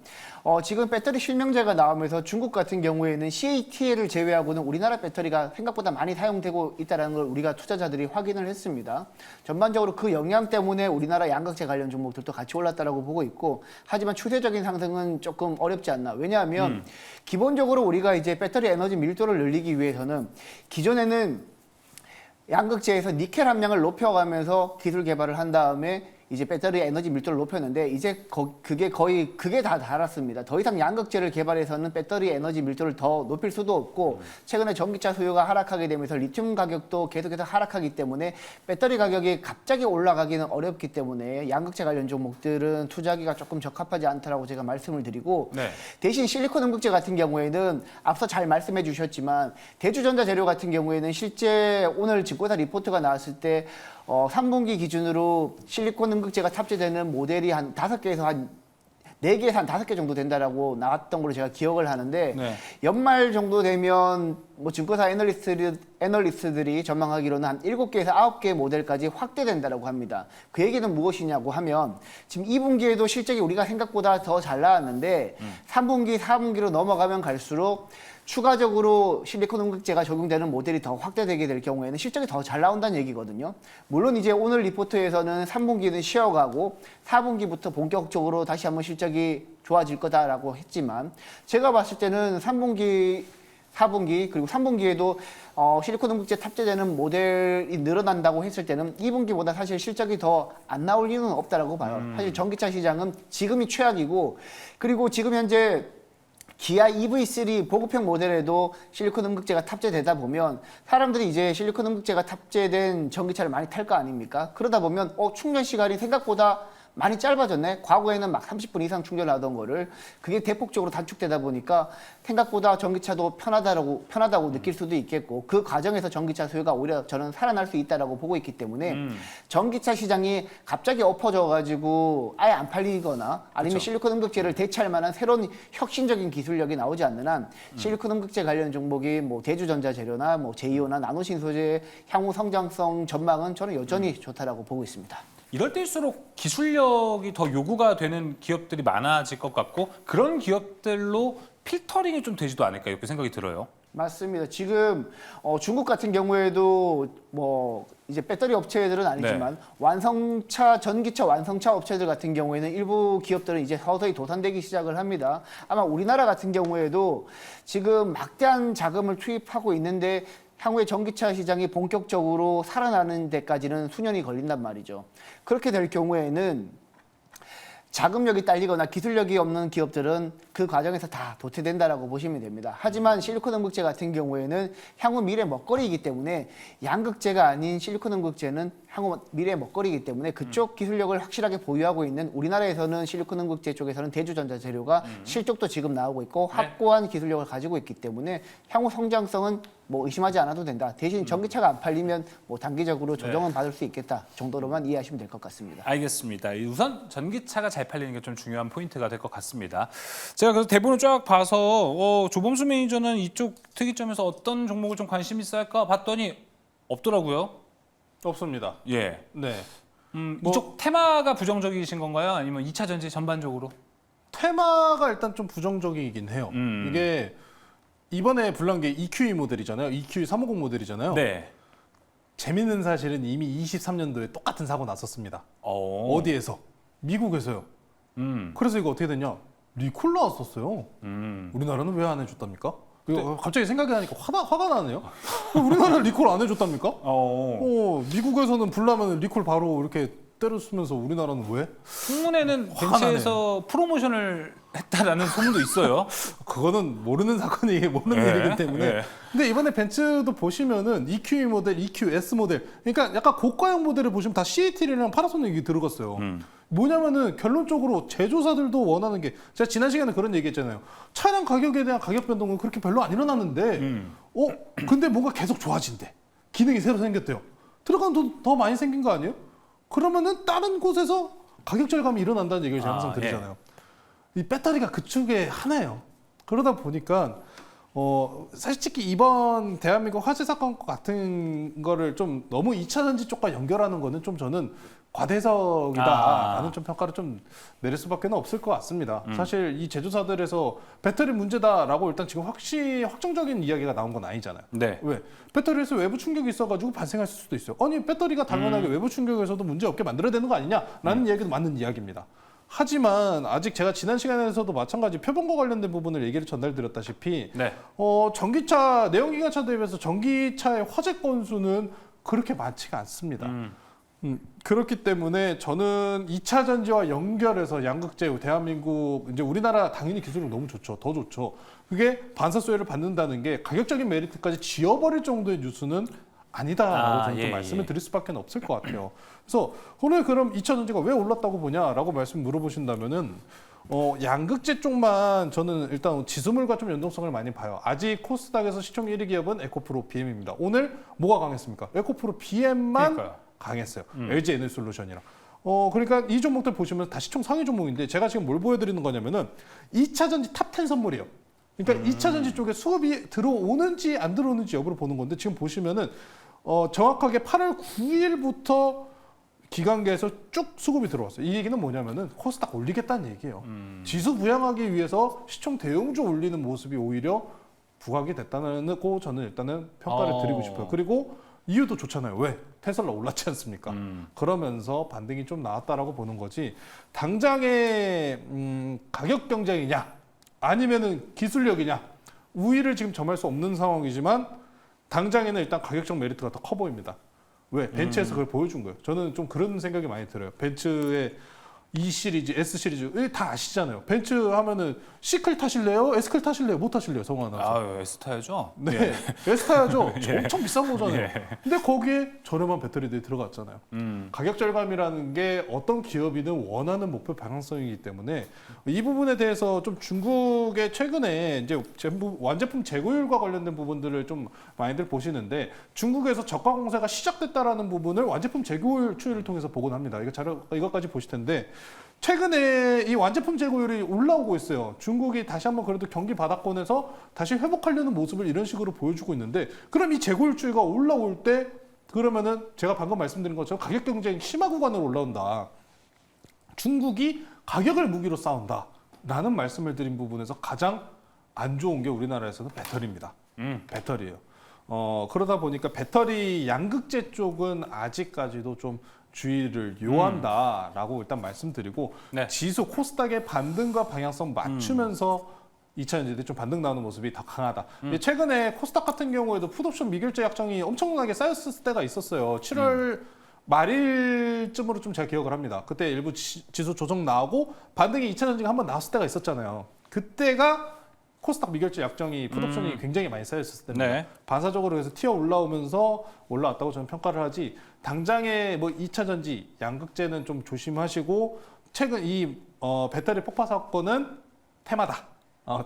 지금 배터리 실명제가 나오면서 중국 같은 경우에는 CATL을 제외하고는 우리나라 배터리가 생각보다 많이 사용되고 있다는 걸 우리가 투자자들이 확인을 했습니다. 전반적으로 그 영향 때문에 우리나라 양극재 관련 종목들도 같이 올랐다라고 보고 있고 하지만 추세적인 상승은 조금 어렵지 않나. 왜냐하면 기본적으로 우리가 이제 배터리 에너지 밀도를 늘리기 위해서는 기존에는 양극재에서 니켈 함량을 높여가면서 기술 개발을 한 다음에 이제 배터리 에너지 밀도를 높였는데 이제 그게 다 달았습니다. 더 이상 양극재를 개발해서는 배터리 에너지 밀도를 더 높일 수도 없고 최근에 전기차 수요가 하락하게 되면서 리튬 가격도 계속해서 하락하기 때문에 배터리 가격이 갑자기 올라가기는 어렵기 때문에 양극재 관련 종목들은 투자하기가 조금 적합하지 않다라고 제가 말씀을 드리고 네. 대신 실리콘 음극재 같은 경우에는 앞서 잘 말씀해 주셨지만 대주전자 재료 같은 경우에는 실제 오늘 증권사 리포트가 나왔을 때 3분기 기준으로 실리콘 음극재가 탑재되는 모델이 한 5개에서 한 4개에서 한 5개 정도 된다라고 나왔던 걸로 제가 기억을 하는데 네. 연말 정도 되면 뭐 증권사 애널리스트들이 전망하기로는 한 7개에서 9개 모델까지 확대된다라고 합니다. 그 얘기는 무엇이냐고 하면 지금 2분기에도 실적이 우리가 생각보다 더 잘 나왔는데 3분기, 4분기로 넘어가면 갈수록 추가적으로 실리콘 음극재가 적용되는 모델이 더 확대되게 될 경우에는 실적이 더 잘 나온다는 얘기거든요. 물론 이제 오늘 리포트에서는 3분기는 쉬어가고 4분기부터 본격적으로 다시 한번 실적이 좋아질 거다라고 했지만 제가 봤을 때는 3분기, 4분기 그리고 3분기에도 실리콘 음극재 탑재되는 모델이 늘어난다고 했을 때는 2분기보다 사실 실적이 더 안 나올 이유는 없다라고 봐요. 사실 전기차 시장은 지금이 최악이고 그리고 지금 현재 기아 EV3 보급형 모델에도 실리콘 음극재가 탑재되다 보면 사람들이 이제 실리콘 음극재가 탑재된 전기차를 많이 탈 거 아닙니까? 그러다 보면 충전 시간이 생각보다 많이 짧아졌네. 과거에는 막 30분 이상 충전하던 거를 그게 대폭적으로 단축되다 보니까 생각보다 전기차도 편하다고 느낄 수도 있겠고 그 과정에서 전기차 수요가 오히려 저는 살아날 수 있다라고 보고 있기 때문에 전기차 시장이 갑자기 엎어져가지고 아예 안 팔리거나 아니면 그렇죠. 실리콘 음극재를 대체할 만한 새로운 혁신적인 기술력이 나오지 않는 한 실리콘 음극재 관련 종목이 뭐 대주전자 재료나 뭐 제이오나 나노신소재의 향후 성장성 전망은 저는 여전히 좋다라고 보고 있습니다. 이럴 때일수록 기술력이 더 요구가 되는 기업들이 많아질 것 같고 그런 기업들로 필터링이 좀 되지도 않을까 이렇게 생각이 들어요. 맞습니다. 지금 중국 같은 경우에도 뭐 이제 배터리 업체들은 아니지만 전기차 완성차 업체들 같은 경우에는 일부 기업들은 이제 서서히 도산되기 시작을 합니다. 아마 우리나라 같은 경우에도 지금 막대한 자금을 투입하고 있는데 향후에 전기차 시장이 본격적으로 살아나는 데까지는 수년이 걸린단 말이죠. 그렇게 될 경우에는 자금력이 딸리거나 기술력이 없는 기업들은 그 과정에서 다 도태된다라고 보시면 됩니다. 하지만 실리콘 음극재 같은 경우에는 향후 미래 먹거리이기 때문에 양극재가 아닌 실리콘 음극재는 향후 미래 먹거리이기 때문에 그쪽 기술력을 확실하게 보유하고 있는 우리나라에서는 실리콘 음극재 쪽에서는 대주전자 재료가 실적도 지금 나오고 있고 확고한 기술력을 가지고 있기 때문에 향후 성장성은 뭐 의심하지 않아도 된다. 대신 전기차가 안 팔리면 뭐 단기적으로 조정은 받을 수 있겠다 정도로만 이해하시면 될 것 같습니다. 알겠습니다. 우선 전기차가 잘 팔리는 게 좀 중요한 포인트가 될 것 같습니다. 제가 그래서 대본을 쫙 봐서 조범수 매니저는 이쪽 특이점에서 어떤 종목을 좀 관심 있어 할까 봤더니 없더라고요. 없습니다. 예. 네. 이쪽 테마가 부정적이신 건가요? 아니면 2차 전지 전반적으로? 테마가 일단 좀 부정적이긴 해요. 음. 이게 이번에 불난 게 EQE 모델이잖아요. EQE 350 모델이잖아요. 네. 재밌는 사실은 이미 23년도에 똑같은 사고 났었습니다. 어디에서? 미국에서요. 그래서 이거 어떻게 됐냐? 리콜 나왔었어요. 우리나라는 왜 안 해줬답니까? 이거 갑자기 생각이 나니까 화가 나네요. 우리나라는 리콜 안 해줬답니까? 미국에서는 불나면 리콜 바로 이렇게 때려쓰면서 우리나라는 왜? 풍문에는 화가 벤츠에서 프로모션을 했다라는 소문도 있어요. 그거는 모르는 사건이 모르는 예, 일이기 때문에. 예. 근데 이번에 벤츠도 보시면은 EQE 모델, EQS 모델, 그러니까 약간 고가형 모델을 보시면 다 CATL이랑 파나소닉이 들어갔어요. 뭐냐면은 결론적으로 제조사들도 원하는 게 제가 지난 시간에 그런 얘기했잖아요. 차량 가격에 대한 가격 변동은 그렇게 별로 안 일어났는데, 근데 뭔가 계속 좋아진대. 기능이 새로 생겼대요. 들어간 돈 더 많이 생긴 거 아니에요? 그러면은 다른 곳에서 가격 절감이 일어난다는 얘기를 제가 항상 드리잖아요. 이 배터리가 그쪽에 하나예요. 그러다 보니까 솔직히 이번 대한민국 화재 사건 같은 거를 좀 너무 2차 전지 쪽과 연결하는 거는 좀 저는 과대해석이다라는 좀 평가를 좀 내릴 수밖에 없을 것 같습니다. 사실 이 제조사들에서 배터리 문제다라고 일단 지금 확정적인 이야기가 나온 건 아니잖아요. 네. 왜? 배터리에서 외부 충격이 있어가지고 발생할 수도 있어요. 아니 배터리가 당연하게 외부 충격에서도 문제 없게 만들어야 되는 거 아니냐라는 이야기도 맞는 이야기입니다. 하지만 아직 제가 지난 시간에서도 마찬가지 표본과 관련된 부분을 얘기를 전달드렸다시피 네. 전기차 내연기관차 대비해서 전기차의 화재 건수는 그렇게 많지가 않습니다. 그렇기 때문에 저는 2차 전지와 연결해서 양극재 대한민국 이제 우리나라 당연히 기술력 너무 좋죠. 더 좋죠. 그게 반사 소외를 받는다는 게 가격적인 메리트까지 지워버릴 정도의 뉴스는 아니다라고 저는 좀 말씀을 드릴 수밖에 없을 것 같아요. 그래서 오늘 그럼 2차 전지가 왜 올랐다고 보냐라고 말씀 물어보신다면은 양극재 쪽만 저는 일단 지수물과 좀 연동성을 많이 봐요. 아직 코스닥에서 시총 1위 기업은 에코프로 BM입니다. 오늘 뭐가 강했습니까? 에코프로 BM만 강했어요. LG 에너지솔루션이랑. 그러니까 이 종목들 보시면 다 시총 상위 종목인데 제가 지금 뭘 보여드리는 거냐면은 2차 전지 탑 10 선물이에요. 그러니까 2차 전지 쪽에 수급이 들어오는지 안 들어오는지 여부를 보는 건데 지금 보시면은 정확하게 8월 9일부터 기관계에서 쭉 수급이 들어왔어요. 이 얘기는 뭐냐면은 코스닥 올리겠다는 얘기예요. 지수 부양하기 위해서 시총 대형주 올리는 모습이 오히려 부각이 됐다는 거 저는 일단은 평가를 드리고 싶어요. 그리고 이유도 좋잖아요. 왜? 테슬라 올랐지 않습니까? 그러면서 반등이 좀 나왔다라고 보는 거지. 당장의 가격 경쟁이냐 아니면은 기술력이냐 우위를 지금 점할 수 없는 상황이지만 당장에는 일단 가격적 메리트가 더 커 보입니다. 왜? 벤츠에서 그걸 보여준 거예요. 저는 좀 그런 생각이 많이 들어요. 벤츠의 E 시리즈, S 시리즈 다 아시잖아요. 벤츠 하면은 C클 타실래요? S클 타실래요? 못 타실래요? 성환 아나운서. S 타야죠. 네, S 타야죠. 예. 엄청 비싼 거잖아요. 예. 근데 거기에 저렴한 배터리들이 들어갔잖아요. 가격 절감이라는 게 어떤 기업이든 원하는 목표 방향성이기 때문에 이 부분에 대해서 좀 중국의 최근에 이제 완제품 재고율과 관련된 부분들을 좀 많이들 보시는데 중국에서 저가 공세가 시작됐다라는 부분을 완제품 재고율 추이를 통해서 보곤 합니다. 이것까지 보실 텐데 최근에 이 완제품 재고율이 올라오고 있어요. 중국이 다시 한번 그래도 경기 바닥권에서 다시 회복하려는 모습을 이런 식으로 보여주고 있는데 그럼 이 재고율 추이가 올라올 때 그러면은 제가 방금 말씀드린 것처럼 가격 경쟁이 심화 구간으로 올라온다. 중국이 가격을 무기로 싸운다. 라는 말씀을 드린 부분에서 가장 안 좋은 게 우리나라에서는 배터리입니다. 배터리예요. 그러다 보니까 배터리 양극재 쪽은 아직까지도 좀 주의를 요한다라고 일단 말씀드리고 네. 지수 코스닥의 반등과 방향성 맞추면서 2차 전지들이 좀 반등 나오는 모습이 더 강하다. 최근에 코스닥 같은 경우에도 풋옵션 미결제 약정이 엄청나게 쌓였을 때가 있었어요. 7월 말일쯤으로 좀 제가 기억을 합니다. 그때 일부 지수 조정 나오고 반등이 2차 전지가 한번 나왔을 때가 있었잖아요. 그때가 코스닥 미결제 약정이 풋옵션이 굉장히 많이 쌓였을 때입니다. 네. 반사적으로 해서 튀어 올라오면서 올라왔다고 저는 평가를 하지 당장에 뭐 2차 전지 양극재는 좀 조심하시고 최근 이 배터리 폭파 사건은 테마다.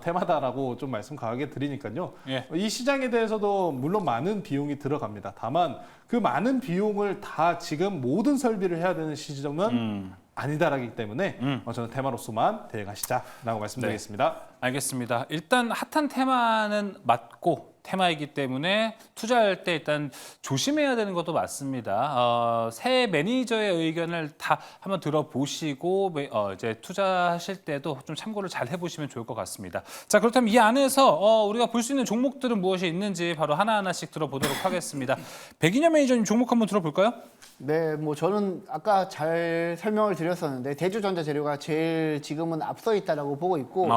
테마다라고 좀 말씀 강하게 드리니까요. 예. 이 시장에 대해서도 물론 많은 비용이 들어갑니다. 다만 그 많은 비용을 다 지금 모든 설비를 해야 되는 시점은 아니다라기 때문에 저는 테마로서만 대응하시자라고 말씀드리겠습니다. 알겠습니다. 일단 핫한 테마는 맞고 테마이기 때문에 투자할 때 일단 조심해야 되는 것도 맞습니다. 새 매니저의 의견을 다 한번 들어보시고 이제 투자하실 때도 좀 참고를 잘 해보시면 좋을 것 같습니다. 자, 그렇다면 이 안에서 우리가 볼 수 있는 종목들은 무엇이 있는지 바로 하나하나씩 들어보도록 하겠습니다. 백인현 매니저님 종목 한번 들어볼까요? 네, 뭐 저는 아까 잘 설명을 드렸었는데 대주전자재료가 제일 지금은 앞서 있다라고 보고 있고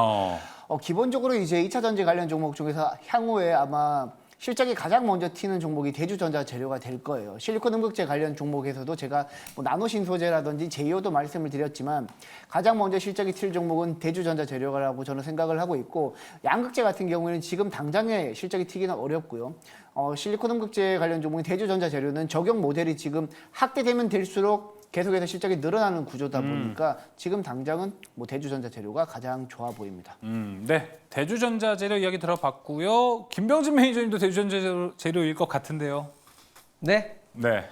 기본적으로 이제 2차 전지 관련 종목 중에서 향후에 아마 실적이 가장 먼저 튀는 종목이 대주전자재료가 될 거예요. 실리콘 흡극재 관련 종목에서도 제가 뭐 나노신소재라든지 제이오도 말씀을 드렸지만 가장 먼저 실적이 튈 종목은 대주전자재료라고 저는 생각을 하고 있고 양극재 같은 경우에는 지금 당장에 실적이 튀기는 어렵고요. 실리콘 흡극재 관련 종목인 대주전자재료는 적용 모델이 지금 확대되면 될수록 계속해서 실적이 늘어나는 구조다 보니까 지금 당장은 뭐 대주전자재료가 가장 좋아 보입니다. 네, 대주전자재료 이야기 들어봤고요. 김병진 매니저님도 대주전자재료일 것 같은데요. 네? 네.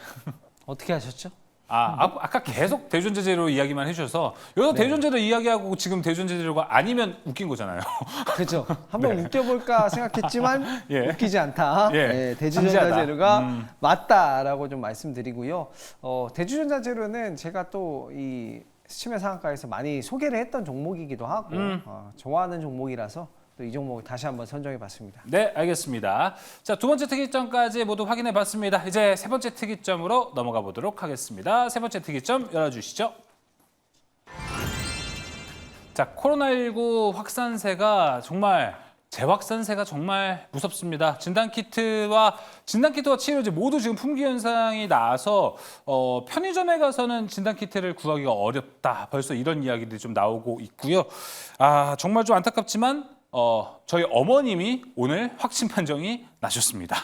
어떻게 하셨죠? 아까 계속 대주전자재료 이야기만 해주셔서 여기서 대주전자재료 이야기하고 지금 대주전자재료가 아니면 웃긴 거잖아요. 그렇죠. 한번 웃겨볼까 생각했지만 예. 웃기지 않다. 예. 네, 대주전자재료가 맞다라고 좀 말씀드리고요. 대주전자재료는 제가 또 이 스치매 상한가에서 많이 소개를 했던 종목이기도 하고 좋아하는 종목이라서 또 이 종목을 다시 한번 선정해봤습니다. 네, 알겠습니다. 자, 두 번째 특이점까지 모두 확인해봤습니다. 이제 세 번째 특이점으로 넘어가 보도록 하겠습니다. 세 번째 특이점 열어주시죠. 자, 코로나19 확산세가 정말 재확산세가 정말 무섭습니다. 진단키트와 치료제 모두 지금 품귀 현상이 나서 편의점에 가서는 진단키트를 구하기가 어렵다. 벌써 이런 이야기들이 좀 나오고 있고요. 아, 정말 좀 안타깝지만 저희 어머님이 오늘 확진 판정이 나셨습니다.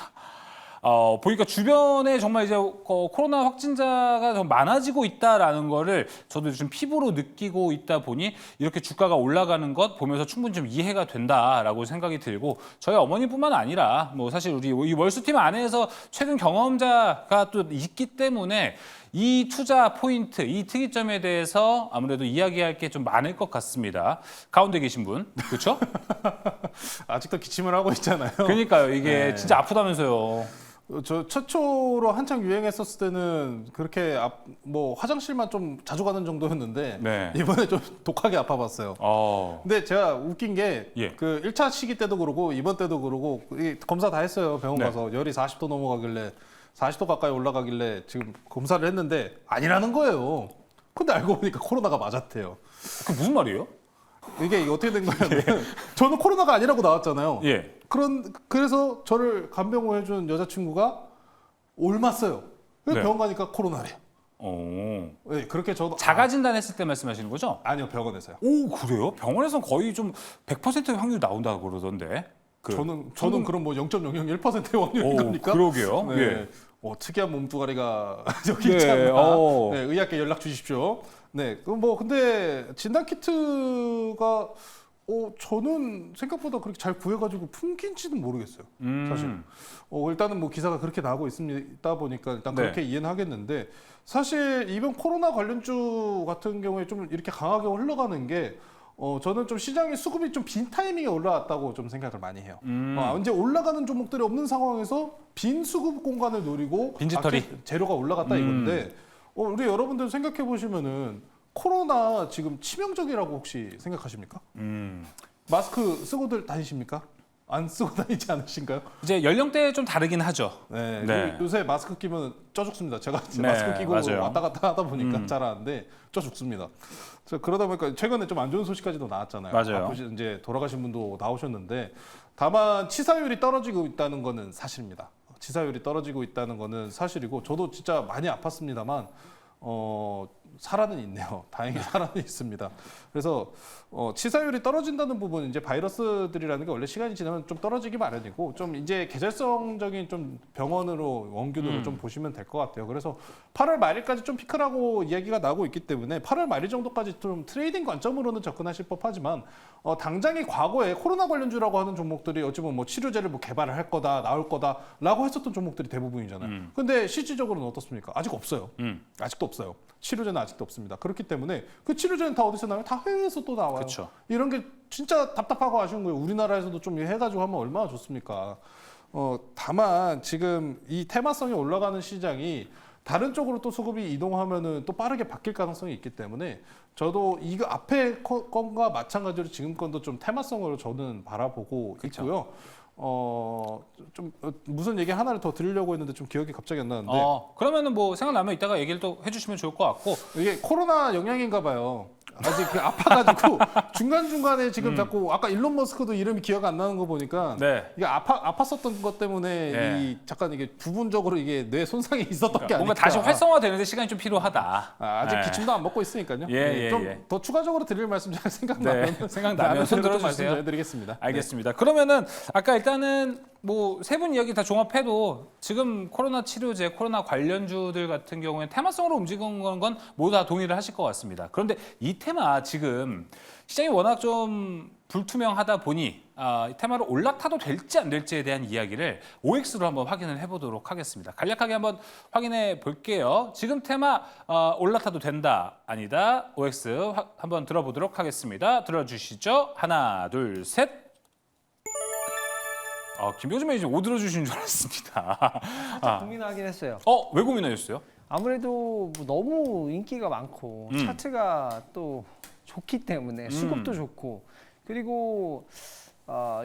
보니까 주변에 정말 이제 코로나 확진자가 좀 많아지고 있다라는 거를 저도 좀 피부로 느끼고 있다 보니 이렇게 주가가 올라가는 것 보면서 충분히 좀 이해가 된다라고 생각이 들고 저희 어머니뿐만 아니라 뭐 사실 우리 이 월수팀 안에서 최근 경험자가 또 있기 때문에 이 투자 포인트, 이 특이점에 대해서 아무래도 이야기할 게 좀 많을 것 같습니다. 가운데 계신 분, 그렇죠? 아직도 기침을 하고 있잖아요. 그러니까요. 이게 네. 진짜 아프다면서요. 저 최초로 한창 유행했었을 때는 그렇게 뭐 화장실만 좀 자주 가는 정도였는데 네. 이번에 좀 독하게 아파봤어요. 근데 제가 웃긴 게 예. 그 1차 시기 때도 그러고 이번 때도 그러고 검사 다 했어요. 병원 네. 가서 열이 40도 넘어가길래 40도 가까이 올라가길래 지금 검사를 했는데 아니라는 거예요. 근데 알고 보니까 코로나가 맞았대요. 그 무슨 말이에요? 이게 어떻게 된 거냐면 저는 코로나가 아니라고 나왔잖아요. 예. 그래서 저를 간병을 해준 여자친구가 옮았어요. 그래서 네. 병원 가니까 코로나래. 오. 네, 그렇게 저도 자가 진단했을 때 말씀하시는 거죠? 아니요, 병원에서요. 오, 그래요? 병원에서는 거의 좀 100%의 확률 나온다고 그러던데. 저는 그럼 뭐 0.001%의 확률인 오, 겁니까? 그러게요. 네. 예. 특이한 몸뚱아리가 여기 네, 있지 않나. 어. 네, 의학계 연락 주십시오. 네, 근데 진단 키트가 저는 생각보다 그렇게 잘 구해가지고 품긴지는 모르겠어요. 사실. 일단은 뭐 기사가 그렇게 나오고 있다 보니까 일단 네. 그렇게 이해는 하겠는데 사실 이번 코로나 관련주 같은 경우에 좀 이렇게 강하게 흘러가는 게 저는 좀 시장의 수급이 좀 빈 타이밍에 올라왔다고 좀 생각을 많이 해요. 이제 올라가는 종목들이 없는 상황에서 빈 수급 공간을 노리고 빈지털이. 재료가 올라갔다 이건데 우리 여러분들 생각해 보시면은 코로나 지금 치명적이라고 혹시 생각하십니까? 마스크 쓰고들 다니십니까? 안 쓰고 다니지 않으신가요? 이제 연령대에 좀 다르긴 하죠. 네. 네. 요새 마스크 끼면 쪄 죽습니다. 제가 네, 마스크 끼고 맞아요. 왔다 갔다 하다 보니까 잘 아는데 쪄 죽습니다. 그러다 보니까 최근에 좀 안 좋은 소식까지도 나왔잖아요. 맞아요. 이제 돌아가신 분도 나오셨는데 다만 치사율이 떨어지고 있다는 거는 사실입니다. 치사율이 떨어지고 있다는 거는 사실이고 저도 진짜 많이 아팠습니다만 살아는 있네요. 다행히 살아는 있습니다. 그래서 치사율이 떨어진다는 부분은 이제 바이러스들이라는 게 원래 시간이 지나면 좀 떨어지기 마련이고 좀 이제 계절성적인 좀 병원으로 원균으로 좀 보시면 될 것 같아요. 그래서 8월 말일까지 좀 피크라고 이야기가 나오고 있기 때문에 8월 말일 정도까지 좀 트레이딩 관점으로는 접근하실 법하지만 당장의 과거에 코로나 관련주라고 하는 종목들이 어찌 보면 뭐 치료제를 뭐 개발을 할 거다 나올 거다라고 했었던 종목들이 대부분이잖아요. 근데 실질적으로는 어떻습니까? 아직 없어요. 아직도 없어요. 치료제는 아직도 없습니다. 그렇기 때문에 그 치료제는 다 어디서 나와요? 다 해외에서 또 나와요. 그쵸. 이런 게 진짜 답답하고 아쉬운 거예요. 우리나라에서도 좀 해가지고 하면 얼마나 좋습니까? 다만 지금 이 테마성이 올라가는 시장이 다른 쪽으로 또 수급이 이동하면은 또 빠르게 바뀔 가능성이 있기 때문에 저도 이거 앞에 건과 마찬가지로 지금 건도 좀 테마성으로 저는 바라보고 그쵸. 있고요. 무슨 얘기 하나를 더 드리려고 했는데 좀 기억이 갑자기 안 나는데 그러면은 뭐 생각나면 이따가 얘기를 또 해주시면 좋을 것 같고. 이게 코로나 영향인가 봐요. 아직 아파가지고 중간중간에 지금 자꾸 아까 일론 머스크도 이름이 기억 안 나는 거 보니까 네. 이게 아팠었던 것 때문에 네. 잠깐 이게 부분적으로 이게 뇌 손상이 있었던 게 아닐까. 뭔가 다시 활성화되는데 시간이 좀 필요하다. 아직 네. 기침도 안 먹고 있으니까요. 예, 좀 예. 더 추가적으로 드릴 말씀 잘 생각나면 네, 생각나면 손 좀 들어주세요. 말씀드리겠습니다. 알겠습니다. 그러면은 아까 일단은 뭐 세 분 이야기 다 종합해도 지금 코로나 치료제, 코로나 관련주들 같은 경우에 테마성으로 움직이는 건 모두 다 동의를 하실 것 같습니다. 그런데 이 테마 지금 시장이 워낙 좀 불투명하다 보니 이 테마로 올라타도 될지 안 될지에 대한 이야기를 OX로 한번 확인을 해보도록 하겠습니다. 간략하게 한번 확인해 볼게요. 지금 테마 올라타도 된다, 아니다, OX 한번 들어보도록 하겠습니다. 들어주시죠. 하나, 둘, 셋. 김병준 매니저 오 들어주신 줄 알았습니다. 고민하긴 했어요. 왜 고민하셨어요? 아무래도 뭐 너무 인기가 많고 차트가 또 좋기 때문에 수급도 좋고 그리고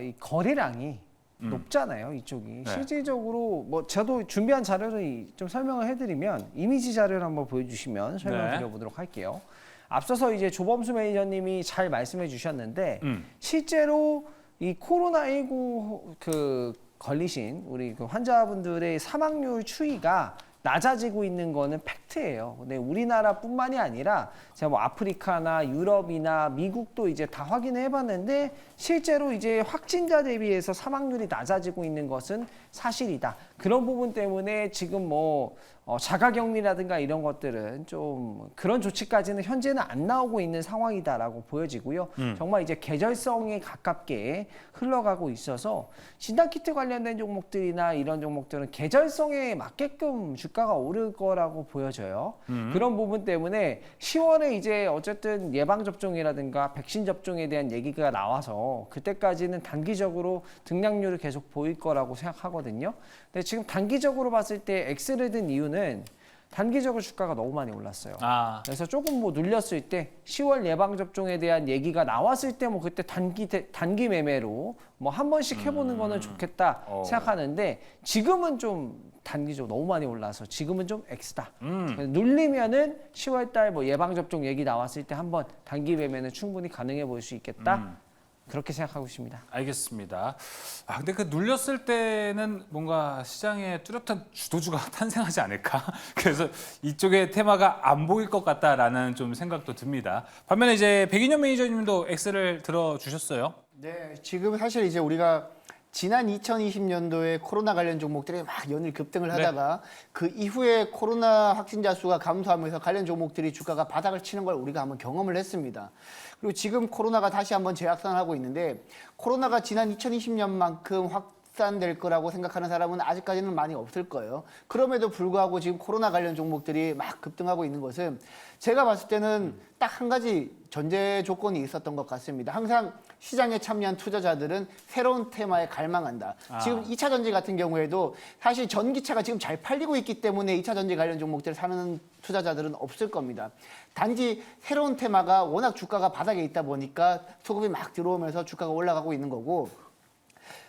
이 거래량이 높잖아요, 이쪽이. 네. 실질적으로 뭐 저도 준비한 자료를 좀 설명을 해드리면 이미지 자료를 한번 보여주시면 설명드려보도록 할게요. 앞서서 이제 조범수 매니저님이 잘 말씀해 주셨는데 실제로 이 코로나19 그 걸리신 우리 그 환자분들의 사망률 추이가 낮아지고 있는 거는 팩트예요. 근데 우리나라뿐만이 아니라 제가 뭐 아프리카나 유럽이나 미국도 이제 다 확인을 해봤는데 실제로 이제 확진자 대비해서 사망률이 낮아지고 있는 것은 사실이다. 그런 부분 때문에 지금 뭐 자가격리라든가 이런 것들은 좀 그런 조치까지는 현재는 안 나오고 있는 상황이다라고 보여지고요. 정말 이제 계절성에 가깝게 흘러가고 있어서 진단키트 관련된 종목들이나 이런 종목들은 계절성에 맞게끔 주가가 오를 거라고 보여져요. 그런 부분 때문에 10월에 이제 어쨌든 예방접종이라든가 백신 접종에 대한 얘기가 나와서 그때까지는 단기적으로 등락률을 계속 보일 거라고 생각하거든요. 근데 지금 단기적으로 봤을 때 X를 든 이유는 단기적으로 주가가 너무 많이 올랐어요. 그래서 조금 뭐 눌렸을 때 10월 예방접종에 대한 얘기가 나왔을 때 뭐 그때 단기 매매로 뭐 한 번씩 해보는 거는 좋겠다 생각하는데 지금은 좀 단기적으로 너무 많이 올라서 지금은 좀 X다. 눌리면은 10월 달 뭐 예방접종 얘기 나왔을 때 한번 단기 매매는 충분히 가능해 보일 수 있겠다. 그렇게 생각하고 있습니다. 알겠습니다. 근데 그 눌렸을 때는 뭔가 시장에 뚜렷한 주도주가 탄생하지 않을까? 그래서 이쪽의 테마가 안 보일 것 같다라는 좀 생각도 듭니다. 반면에 이제 백인현 매니저님도 X를 들어주셨어요. 네, 지금 사실 이제 우리가 지난 2020년도에 코로나 관련 종목들이 막 연일 급등을 하다가 그 이후에 코로나 확진자 수가 감소하면서 관련 종목들이 주가가 바닥을 치는 걸 우리가 한번 경험을 했습니다. 그리고 지금 코로나가 다시 한번 재확산하고 있는데 코로나가 지난 2020년만큼 확산될 거라고 생각하는 사람은 아직까지는 많이 없을 거예요. 그럼에도 불구하고 지금 코로나 관련 종목들이 막 급등하고 있는 것은 제가 봤을 때는 딱 한 가지 전제 조건이 있었던 것 같습니다. 항상 시장에 참여한 투자자들은 새로운 테마에 갈망한다. 지금 2차 전지 같은 경우에도 사실 전기차가 지금 잘 팔리고 있기 때문에 2차 전지 관련 종목들을 사는 투자자들은 없을 겁니다. 단지 새로운 테마가 워낙 주가가 바닥에 있다 보니까 수급이 막 들어오면서 주가가 올라가고 있는 거고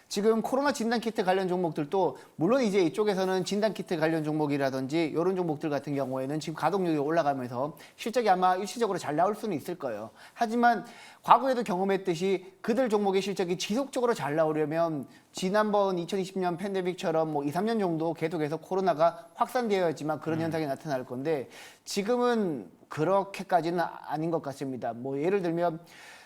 지금 코로나 진단키트 관련 종목들도 물론 이제 이쪽에서는 진단키트 관련 종목이라든지 이런 종목들 같은 경우에는 지금 가동률이 올라가면서 실적이 아마 일시적으로 잘 나올 수는 있을 거예요. 하지만 과거에도 경험했듯이 그들 종목의 실적이 지속적으로 잘 나오려면 지난번 2020년 팬데믹처럼 뭐 2, 3년 정도 계속해서 코로나가 확산되어야지만 그런 현상이 나타날 건데 지금은 그렇게까지는 아닌 것 같습니다. 뭐 예를 들면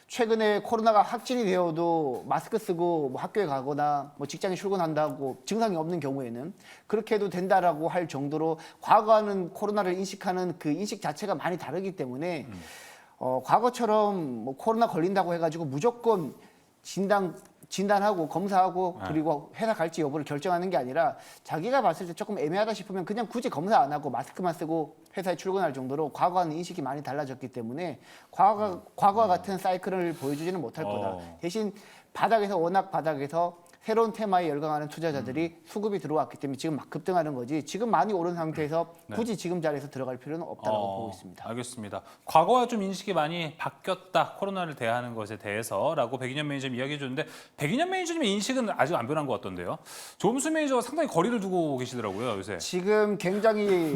최근에 코로나가 확진이 되어도 마스크 쓰고 뭐 학교에 가거나 뭐 직장에 출근한다고 증상이 없는 경우에는 그렇게 해도 된다라고 할 정도로 과거와는 코로나를 인식하는 그 인식 자체가 많이 다르기 때문에 과거처럼 뭐 코로나 걸린다고 해가지고 무조건 진단하고 검사하고 그리고 회사 갈지 여부를 결정하는 게 아니라 자기가 봤을 때 조금 애매하다 싶으면 그냥 굳이 검사 안 하고 마스크만 쓰고 회사에 출근할 정도로 과거와는 인식이 많이 달라졌기 때문에 과거와 같은 사이클을 보여주지는 못할 거다. 대신 워낙 바닥에서 새로운 테마에 열광하는 투자자들이 수급이 들어왔기 때문에 지금 막 급등하는 거지 지금 많이 오른 상태에서 굳이 지금 자리에서 들어갈 필요는 없다고 보고 있습니다. 알겠습니다. 과거와 좀 인식이 많이 바뀌었다. 코로나를 대하는 것에 대해서라고 백인현 매니저님 이야기해 줬는데 백인현 매니저님의 인식은 아직 안 변한 것 같던데요. 조범수 매니저가 상당히 거리를 두고 계시더라고요. 요새. 지금 굉장히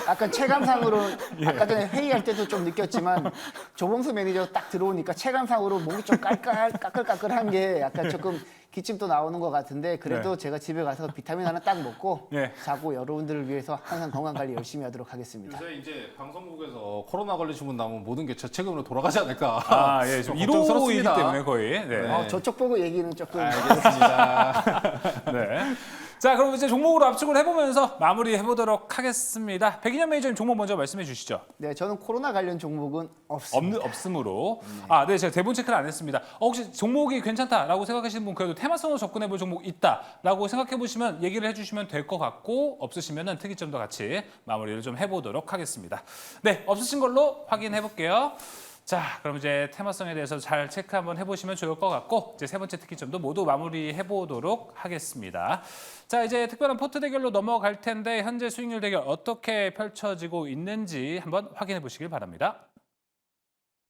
약간 체감상으로 아까 전에 회의할 때도 좀 느꼈지만 조범수 매니저 딱 들어오니까 체감상으로 목이 좀 까끌까끌한 게 약간 조금 기침도 나오는 것 같은데 그래도 제가 집에 가서 비타민 하나 딱 먹고 자고 여러분들을 위해서 항상 건강 관리 열심히 하도록 하겠습니다. 요새 이제 방송국에서 코로나 걸리신 분 나오면 모든 게 재책임으로 돌아가지 않을까. 예, 좀 1호이기 때문에 거의. 저쪽 보고 얘기는 조금. 알겠습니다. 네. 자, 그럼 이제 종목으로 압축을 해보면서 마무리해보도록 하겠습니다. 백인현 매니저님 종목 먼저 말씀해 주시죠. 네, 저는 코로나 관련 종목은 없습니다. 없음으로. 네, 제가 대본 체크를 안 했습니다. 혹시 종목이 괜찮다라고 생각하시는 분 그래도 테마성으로 접근해볼 종목 있다라고 생각해보시면 얘기를 해주시면 될 것 같고 없으시면은 특이점도 같이 마무리를 좀 해보도록 하겠습니다. 네, 없으신 걸로 확인해볼게요. 자, 그럼 이제 테마성에 대해서 잘 체크 한번 해보시면 좋을 것 같고 이제 세 번째 특이점도 모두 마무리해 보도록 하겠습니다. 자, 이제 특별한 포트 대결로 넘어갈 텐데 현재 수익률 대결 어떻게 펼쳐지고 있는지 한번 확인해 보시길 바랍니다.